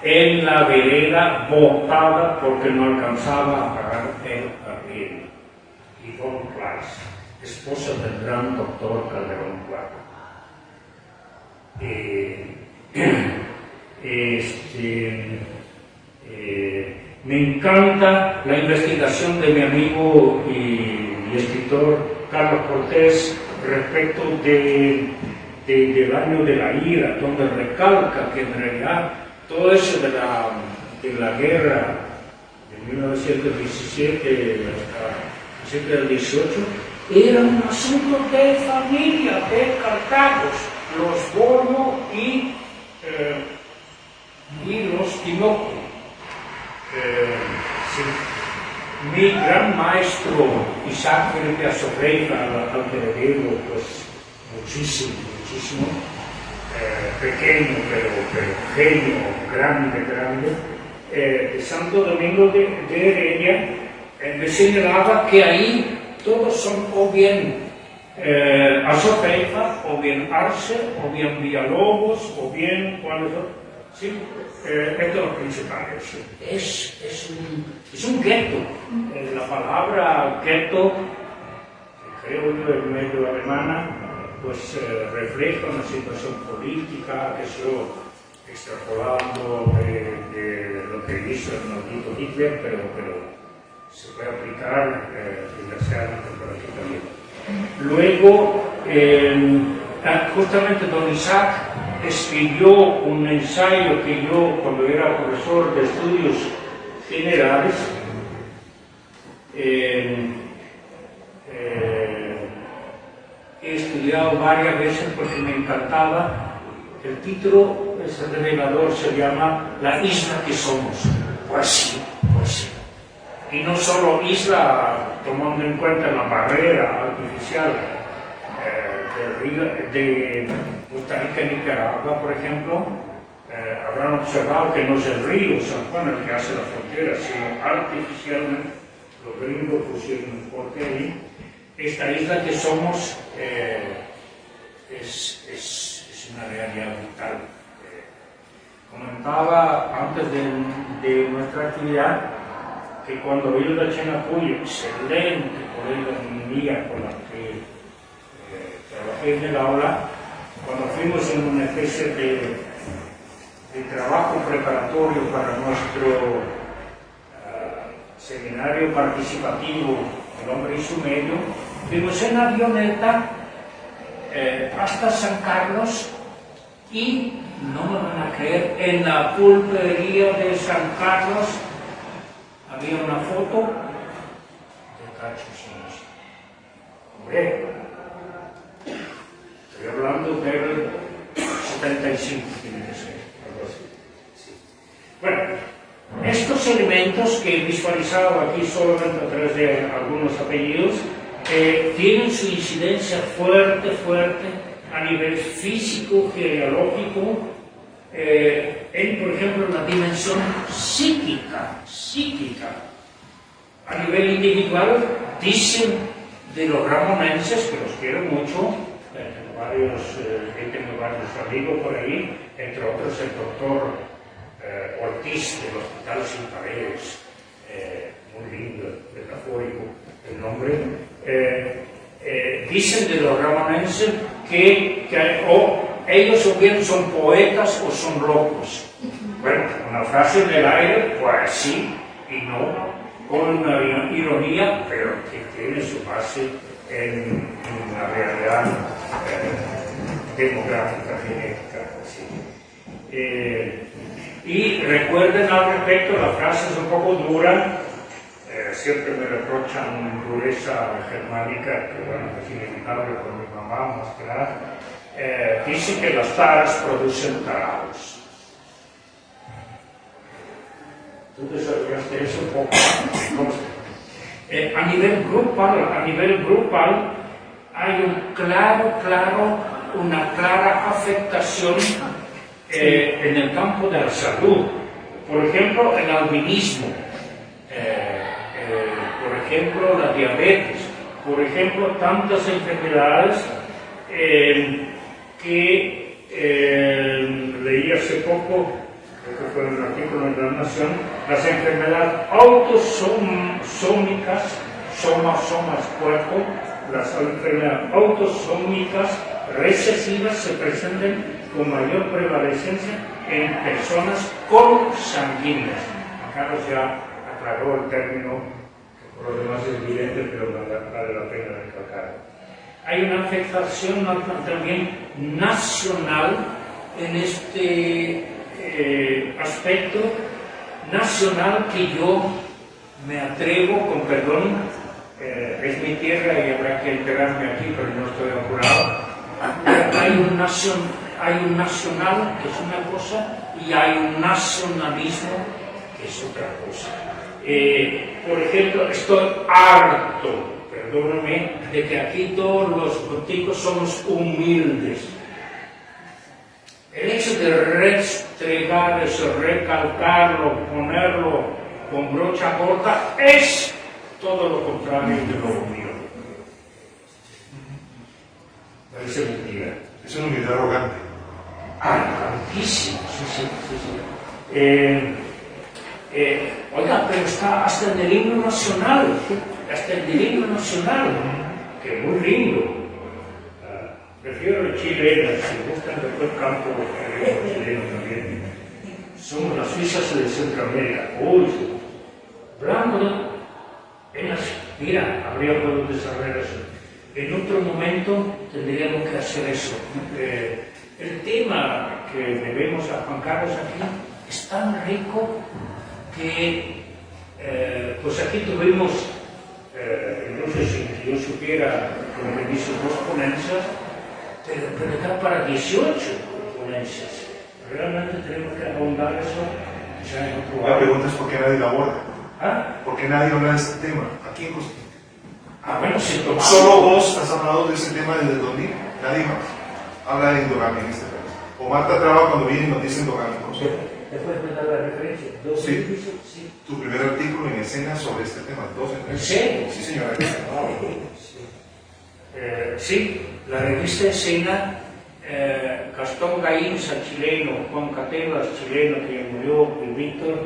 en la vereda botada porque no alcanzaba a pagar el arriendo. Y von Kleist, esposa del gran doctor Calderón Guardia. Me encanta la investigación de mi amigo y escritor Carlos Cortés respecto del año de la ira, donde recalca que en realidad todo eso de la guerra de 1917 hasta el 18 era un asunto de familia, de Cartagos, los Bono y los Tinoco. Sí. Mi gran maestro Isaac Felipe Azoreira, al que le debo pues muchísimo, pequeño pero genio, grande, Santo Domingo de Heredia, me señalaba que ahí todos son o bien Azoreira, o bien Arce, o bien Villalobos, o bien ¿cuáles son? Sí, esto es lo principal. Es un gueto. La palabra gueto, creo yo en medio alemana, pues refleja una situación política que se extrapolando de lo que hizo el maldito Hitler, pero se puede aplicar desgraciadamente por aquí también. Luego, justamente don Isaac escribió un ensayo que yo, cuando era profesor de estudios generales, he estudiado varias veces porque me encantaba. El título es revelador, se llama La isla que somos. Pues sí. Y no solo isla, tomando en cuenta la barrera artificial de Costa Rica y Nicaragua, por ejemplo, habrán observado que no es el río San Juan el que hace la frontera, sino artificialmente los gringos pusieron un porte ahí. Esta isla que somos es una realidad vital. Comentaba antes de nuestra actividad que cuando Hilda Chenapuy, excelente colega mía con la que trabajé en el aula, cuando fuimos en una especie de trabajo preparatorio para nuestro seminario participativo El hombre y su medio, fuimos en avioneta hasta San Carlos y, no me van a creer, en la pulpería de San Carlos había una foto de Cacho Somoza. Hombre, estoy hablando del 75, tiene que ser, algo así. Sí. Bueno, estos elementos que he visualizado aquí solamente a través de algunos apellidos tienen su incidencia fuerte a nivel físico, geológico, por ejemplo, la dimensión psíquica. A nivel individual, dicen de los ramonenses, que los quiero mucho, tengo varios amigos por ahí, entre otros el doctor Ortiz del Hospital Sin Paredes, muy lindo, metafórico el nombre, dicen de los ramonenses que ellos o bien son poetas o son locos. Bueno, una frase en el aire, pues sí y no, con una ironía, pero que tiene su base en la realidad demográfica, genética. Sí. Y recuerden al respecto, la frase es un poco dura, siempre me reprochan dureza germánica, que bueno, es inevitable por mi mamá más que nada. Dice que las taras producen tarados. ¿Tú desarrollaste eso un poco? A nivel grupal hay una clara afectación en el campo de la salud. Por ejemplo, el albinismo, por ejemplo, la diabetes. por ejemplo, tantas enfermedades que leí hace poco, creo que fue en un artículo en La Nación, las enfermedades autosómicas, somas cuerpo, las enfermedades autosómicas recesivas se presentan con mayor prevalecencia en personas consanguíneas. Carlos ya aclaró el término, que por lo demás es evidente, pero vale la pena recalcar. Hay una afectación también nacional en este aspecto nacional que yo me atrevo, con perdón, es mi tierra y habrá que enterarme aquí, pero no estoy apurado. Hay un nacional que es una cosa y hay un nacionalismo que es otra cosa. Por ejemplo, estoy harto, perdóname, de que aquí todos los políticos somos humildes. El hecho de restregar eso, recalcarlo, ponerlo con brocha corta es todo lo contrario de lo humilde. Parece mentira. Es una humildad arrogante. Arrogantísimo, sí. Oiga, pero está hasta en el himno nacional, que es muy lindo. Prefiero el chileno, si gustan después campo el chileno también. Somos las Suizas de Centroamérica. Uy, hablando mira, habría podido desarrollar eso. En otro momento tendríamos que hacer eso. El tema que debemos a Juan Carlos aquí es tan rico que pues aquí tuvimos, incluso si yo supiera, como me dicen, 2 ponencias, pero da para 18 ponencias. Realmente tenemos que ahondar eso ya en otro lugar. La pregunta es por qué nadie la aborda. ¿Ah? ¿Por qué nadie habla de este tema? Aquí en Costa Rica. Bueno, si tomamos... Solo vos has hablado de ese tema desde el 2000, nadie más habla de endogamia en este país. O Marta Traba cuando viene y nos dice endogamia. Después me da la referencia. Sí. Tu primer artículo en escena sobre este tema, 2 en 3. ¿En serio? Sí, señora. Sí, la revista Escena, Gastón Gainza, chileno, Juan Catelas, chileno, que murió, y Víctor,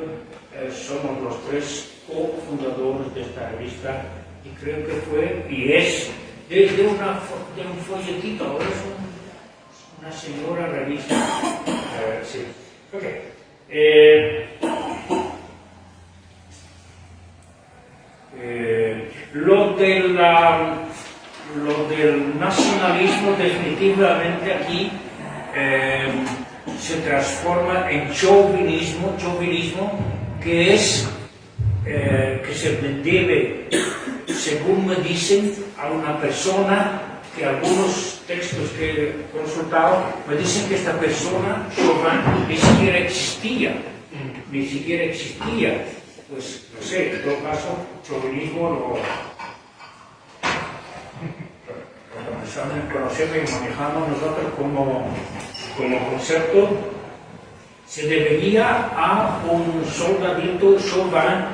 somos los 3 cofundadores de esta revista, y creo que fue, y es, desde un folletito, ahora es una señora revista. Sí. Ok. Lo del nacionalismo definitivamente aquí se transforma en chauvinismo que es que se debe, según me dicen, a una persona que algunos textos que he consultado me dicen que esta persona, Chauvin, ni siquiera existía. Pues no sé, en todo caso, chauvinismo lo comenzamos a conocer y manejamos nosotros como concepto. Se debería a un soldadito Chauvin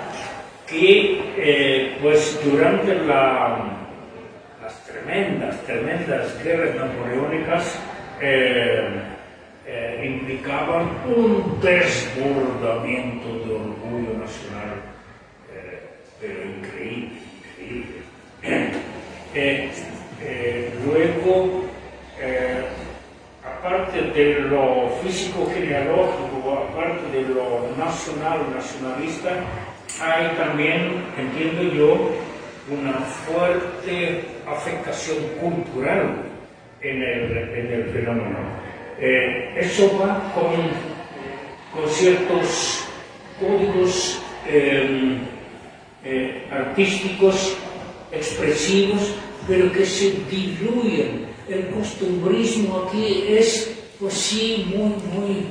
que pues durante las tremendas guerras napoleónicas implicaban un desbordamiento de orgullo nacional, pero increíble. Luego, aparte de lo físico genealógico, aparte de lo nacionalista, hay también, entiendo yo, una fuerte afectación cultural en el fenómeno. Eso va con ciertos códigos artísticos, expresivos, pero que se diluyen. El costumbrismo aquí es, pues sí, muy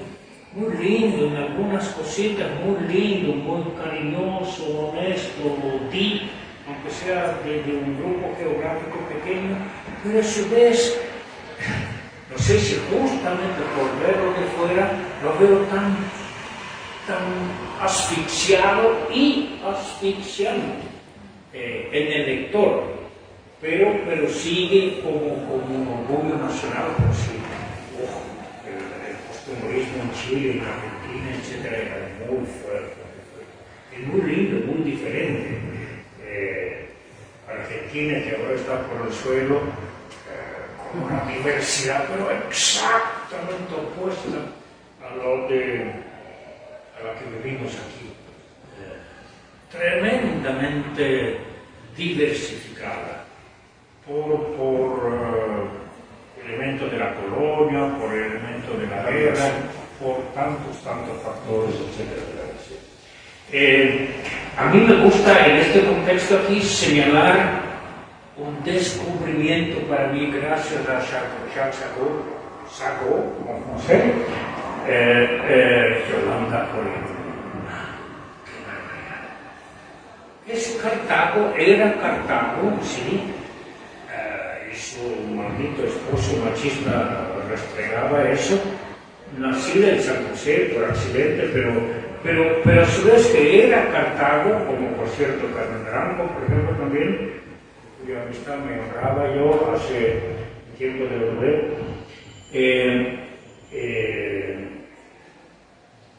lindo en algunas cositas, muy lindo, muy cariñoso, honesto, aunque sea de un grupo geográfico pequeño, pero a su vez, no sé si justamente por verlo de fuera, lo veo tan asfixiado y asfixiante en el lector. pero sigue como un orgullo nacional, por sí. El costumbrismo en Chile, en Argentina, etcétera, era muy fuerte. Es muy lindo, muy diferente. Argentina, que ahora está por el suelo, con una diversidad, pero exactamente opuesta a la que vivimos aquí. Tremendamente diversificada por elementos de la colonia, por elementos de la guerra, por tantos factores, etc. A mí me gusta en este contexto aquí señalar un descubrimiento para mí gracias a Jacques Sago, como sé, Yolanda Corrientes. Cartago, era Cartago, sí, y su maldito esposo machista restregaba eso, nacida en San José por accidente, pero a su vez que era Cartago, como por cierto Carmen Rango, por ejemplo, también, cuya amistad me honraba yo hace tiempo de volver,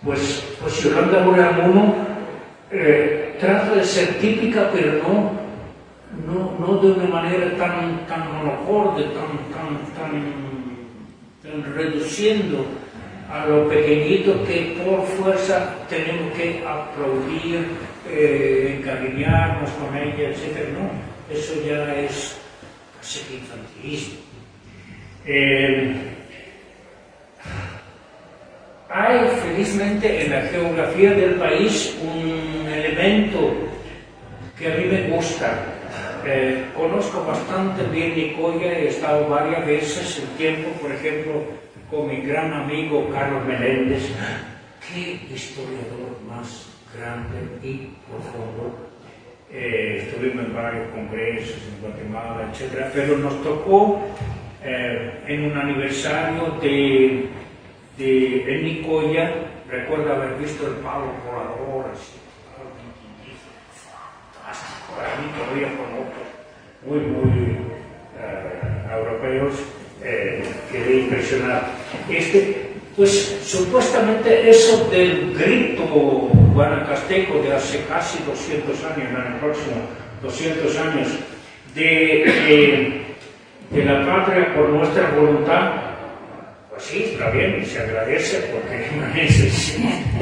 pues Yolanda Unamuno trata de ser típica, pero no de una manera tan monocorde, tan reduciendo a lo pequeñito que por fuerza tenemos que aplaudir, encariñarnos con ella, etc. No, eso ya es casi que infantilismo. Hay felizmente en la geografía del país un elemento que a mí me gusta. Conozco bastante bien Nicoya, he estado varias veces en tiempo, por ejemplo, con mi gran amigo Carlos Meléndez. Qué historiador más grande y profundo. Estuvimos en varios congresos en Guatemala, etc. Pero nos tocó en un aniversario en Nicoya, recuerdo haber visto el palo volador, así, fantástico, para mí todavía con ojos muy europeos, quedé impresionado. Pues supuestamente eso del grito guanacasteco de hace casi 200 años, en el próximo 200 años, de la patria por nuestra voluntad, pues sí, está bien y se agradece, porque imagínense,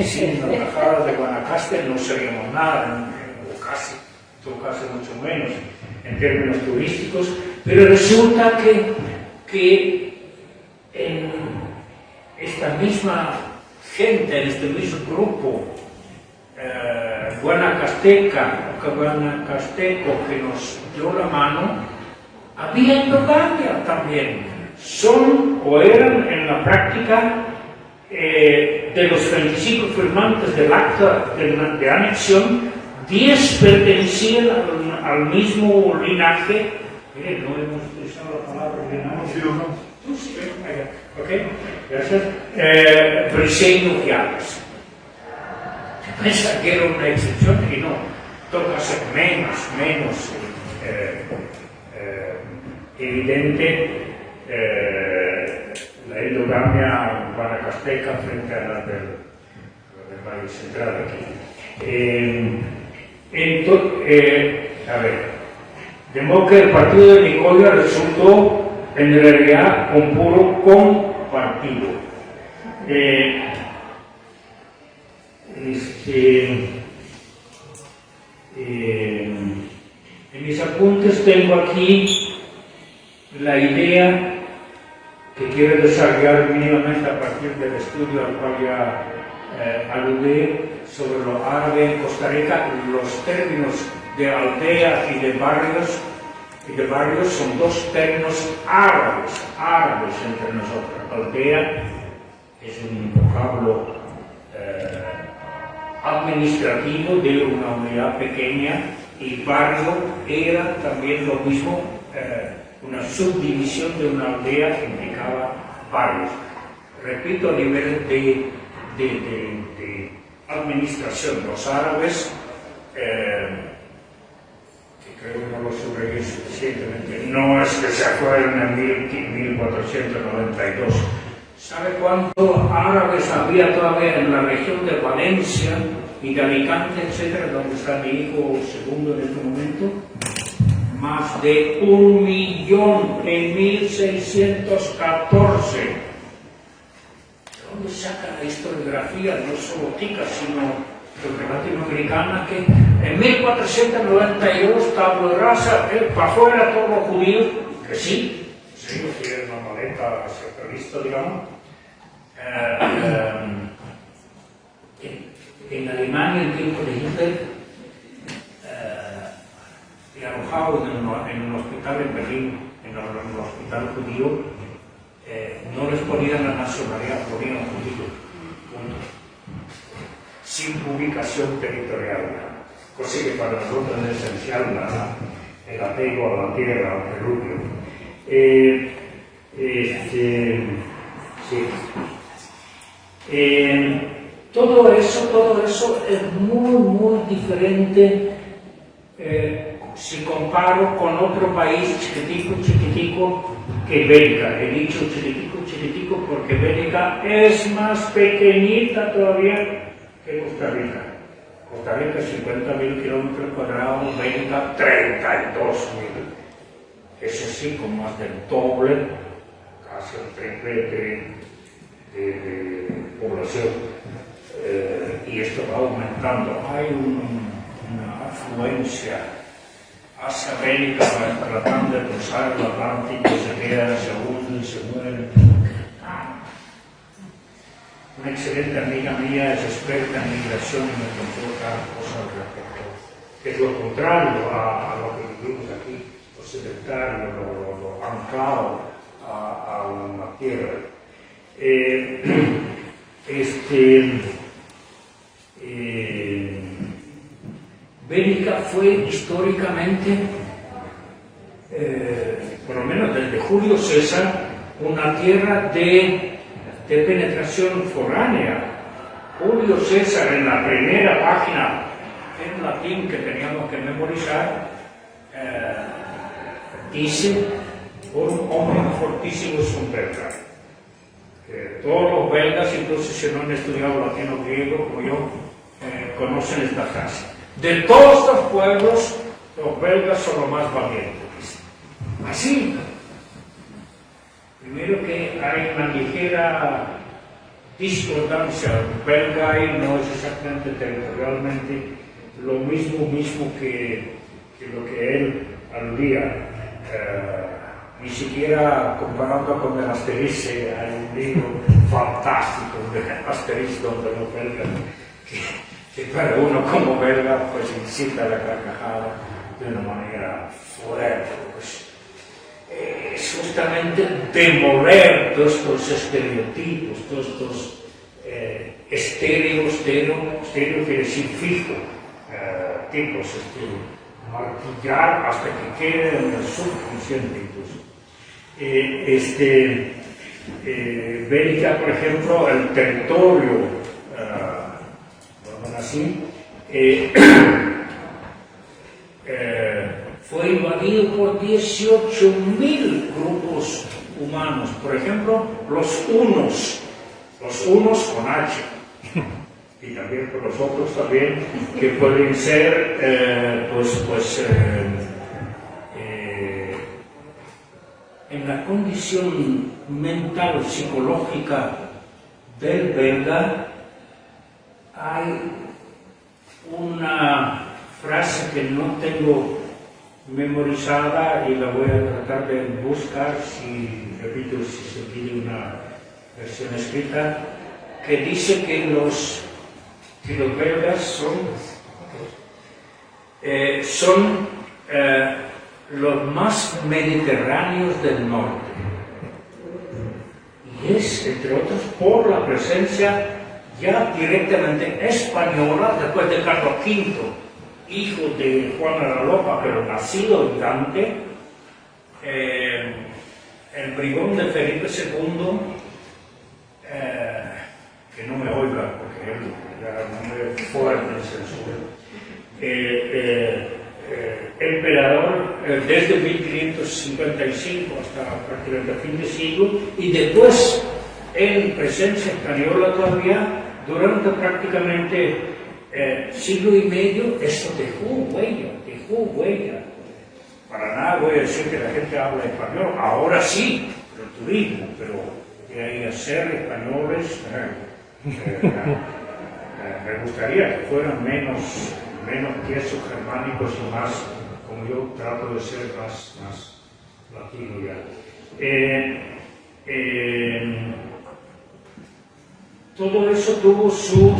sin las bajadas de Guanacaste no seríamos nada, o casi mucho menos en términos turísticos, pero resulta que en esta misma gente, en este mismo grupo guanacasteco que nos dio la mano, había endogamia también. Son o eran en la práctica de los 25 firmantes del acta de anexión, 10 pertenecían al mismo linaje. Miren, no hemos utilizado la palabra linaje. Ok, gracias. Briseño-Giales. Yo pensaba que era una excepción y no, toca ser menos evidente la endogamia guanacasteca frente a la del Valle Central aquí. De modo que el partido de Nicoya resultó en realidad un puro compartido. En mis apuntes tengo aquí la idea que quiero desarrollar mínimamente a partir del estudio al cual ya aludé sobre lo árabe en Costa Rica. Los términos de aldea y de barrios son dos términos árabes entre nosotros. Aldea es un vocablo administrativo de una unidad pequeña y barrio era también lo mismo, una subdivisión de una aldea que implicaba barrios. Repito, a nivel de administración, los árabes, que creo que no lo subrayé suficientemente, recientemente, no es que se fueron en 1492. ¿Sabe cuántos árabes había todavía en la región de Valencia y de Alicante, etcétera, donde está mi hijo segundo en este momento? Más de 1 millón en 1614. ¿De dónde saca la historiografía, no solo tica, sino latinoamericana, que en 1492 tabla rasa para afuera todos los judíos, que sí, tienen una maleta socialista, digamos. En Alemania, en tiempo de Hitler, y alojado en un hospital en Berlín, en el hospital judío, no les ponían la nacionalidad, ponían judíos, punto. Sin ubicación territorial, cosa que para nosotros es esencial el apego a la tierra, al prelupio. Todo eso es muy diferente si comparo con otro país chiquitico que Bélgica. He dicho chiquitico porque Bélgica es más pequeñita todavía que Costa Rica. Costa Rica 50.000 kilómetros cuadrados, Bélgica 32.000. Eso sí, con más del doble, casi el triple de población. Y esto va aumentando. Hay una afluencia hacia Bélgica tratando de cruzar el Atlántico, se quedan, se hunden, se mueren. Una excelente amiga mía es experta en migración y me contó cada cosa al respecto. Es lo contrario a lo que vivimos aquí, lo sedentario, lo anclado a una tierra. Bélgica fue históricamente, por lo menos desde Julio César, una tierra de penetración foránea. Julio César, en la primera página en latín que teníamos que memorizar, dice: por un hombre fortísimo es un belga. Todos los belgas, incluso si no han estudiado latino o griego como yo, conocen esta frase. De todos los pueblos, los belgas son los más valientes. Así. Primero que hay una ligera discordancia. Belga y no es exactamente territorialmente lo mismo que lo que él aludía. Ni siquiera comparando con el Asterix, hay un libro fantástico de Asterix donde los belgas, que para uno como belga pues incita a la carcajada de una manera fuerte. Pues, es justamente demoler todos estos estereotipos, todos estos estéreo quiere decir fijo, tipos, martillar hasta que quede en el subconsciente incluso. Bélgica, por ejemplo, el territorio, así, fue invadido por 18.000 grupos humanos. Por ejemplo, los hunos con H, y también por los otros también, que pueden ser, en la condición mental o psicológica del belga, hay una frase que no tengo memorizada y la voy a tratar de buscar, si se pide una versión escrita, que dice que los belgas son los más mediterráneos del norte. Y es, entre otros, por la presencia ya directamente española, después de Carlos V, hijo de Juan de la Lopa, pero nacido en Gante, el bribón de Felipe II, que no me oiga porque él era muy fuerte en censura, emperador desde 1500 1555 hasta prácticamente el fin de siglo, y después en presencia española todavía durante prácticamente siglo y medio. Esto dejó huella. Para nada voy a decir que la gente habla español, ahora sí, el turismo, pero de ahí a ser españoles, me gustaría que fueran menos quesos germánicos y más, como yo trato de ser, más latino ya. Todo eso tuvo su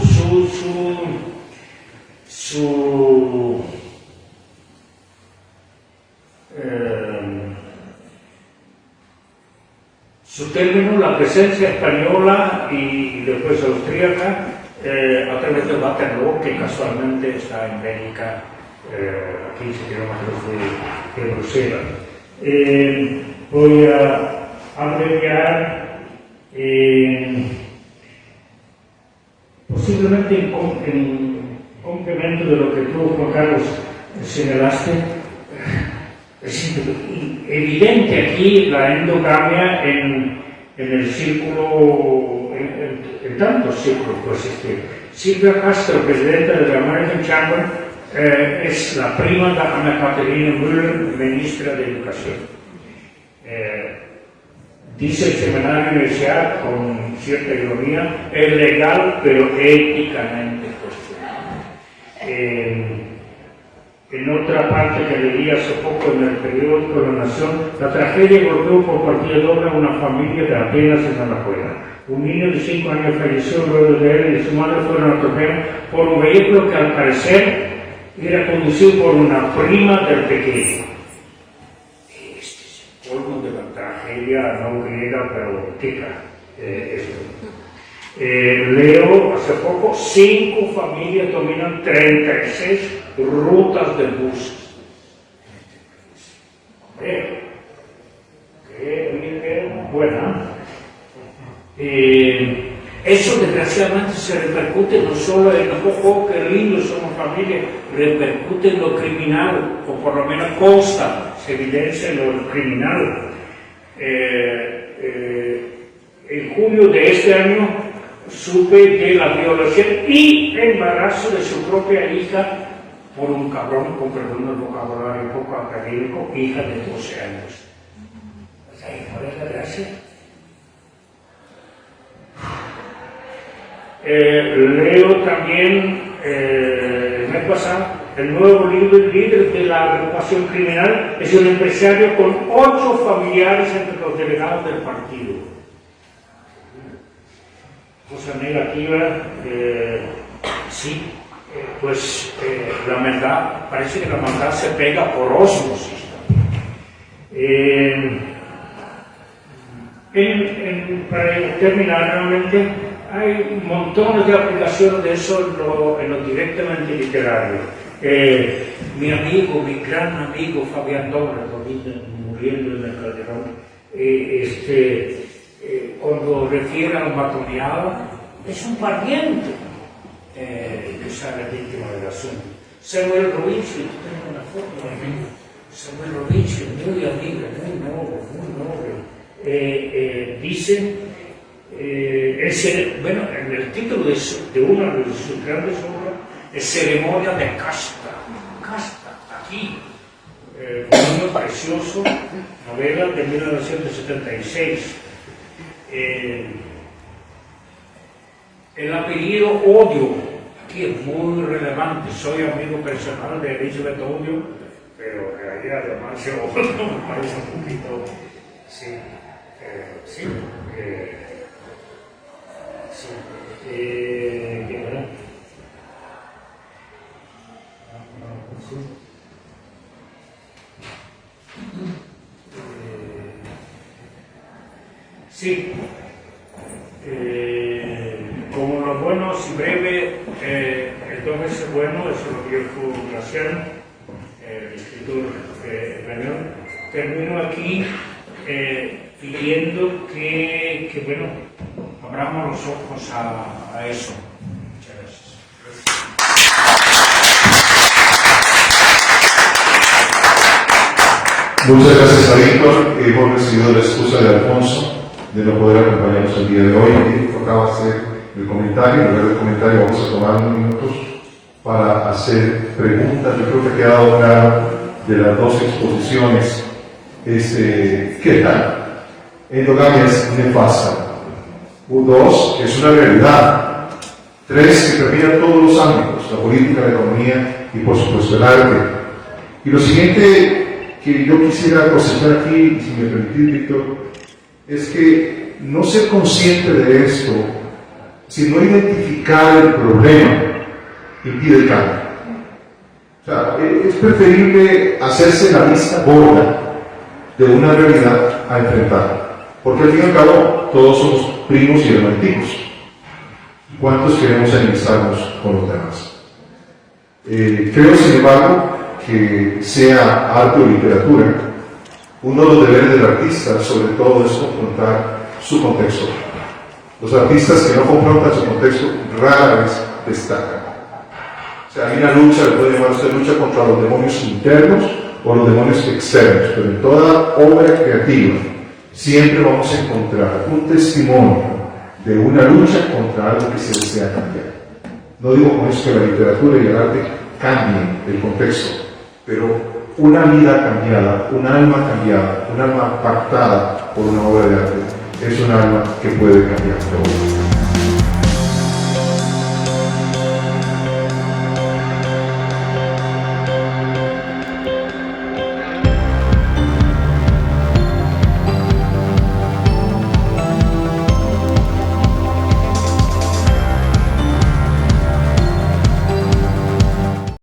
término, la presencia española y después austríaca a través del Waterloo, que casualmente está en Bélgica, a 15 kilómetros de Bruselas. Voy a abreviar, posiblemente en complemento de lo que tú, Juan Carlos, señalaste. Es evidente aquí la endogamia en el círculo, en tantos círculos. Pues Silvia Castro, presidenta de la American Chamber, es la prima de Ana Caterina Müller, ministra de Educación. Dice el seminario universidad con cierta ironía, es legal pero éticamente cuestionable. En otra parte que leí hace poco en el periódico La Nación, la tragedia golpeó por partida doble a una familia de apenas en Alajuela. Un niño de 5 años falleció luego de él y su madre fueron atropellados por un vehículo que al parecer era conducido por una prima del pequeño. Este es el colmo de la tragedia no griega, pero tica. Leo hace poco, 5 familias dominan 36 rutas de buses. Qué buena. Eso desgraciadamente se repercute no solo en que lindos somos familia, repercute en lo criminal, o por lo menos consta, se evidencia en lo criminal. En julio de este año supe de la violación y embarazo de su propia hija por un cabrón, con perdón del vocabulario un poco académico, hija de 12 años. ¿Cuál es la gracia? Leo también, el mes pasado, el nuevo líder de la agrupación criminal es un empresario con 8 familiares entre los delegados del partido. Cosa negativa, sí, pues la maldad, parece que la maldad se pega por ósmosis. Para terminar realmente, hay montones de aplicaciones de eso en lo directamente literario. Mi amigo, mi gran amigo Fabián Torres, muriendo en el Calderón, cuando refiere al matrimoniado, es un pariente que sale víctima del asunto. Samuel Robinsky, tú tienes una foto de mí. Samuel Robinsky, muy amigo, muy noble. Dice, en el título de una de sus grandes obras es Ceremonia de Casta, aquí, un libro precioso, novela de 1976. El apellido Odio, aquí es muy relevante. Soy amigo personal de Elizabeth Odio, pero de ahí además yo me parece un poquito, sí. Sí, como los buenos y breves, el don es bueno, eso lo dijo Graciano, el escritor español. Termino aquí pidiendo que bueno, abramos los ojos a eso. Muchas gracias. Muchas gracias a Víctor. Hemos recibido la excusa de Alfonso de no poder acompañarnos el día de hoy. Él tocaba hacer el comentario. En lugar del comentario vamos a tomar unos minutos para hacer preguntas. Yo creo que ha quedado claro de las dos exposiciones ¿qué tal? Endogamia es nefasta. 2, es una realidad. 3, que permea todos los ámbitos, la política, la economía y por supuesto el arte. Y lo siguiente que yo quisiera cosechar aquí, y si me permitís, Víctor, es que no ser consciente de esto, sino identificar el problema, impide el cambio. O sea, es preferible hacerse la vista gorda de una realidad a enfrentar. Porque al fin y al cabo, todos somos primos y hermanitos. ¿Cuántos queremos enemistarnos con los demás? Creo, sin embargo, que sea arte o literatura, uno de los deberes del artista, sobre todo, es confrontar su contexto. Los artistas que no confrontan su contexto rara vez destacan. O sea, hay una lucha, le puede llamar usted lucha contra los demonios internos o los demonios externos, pero en toda obra creativa siempre vamos a encontrar un testimonio de una lucha contra algo que se desea cambiar. No digo con eso que la literatura y el arte cambien el contexto, pero una vida cambiada, un alma cambiada, un alma pactada por una obra de arte, es un alma que puede cambiar todo.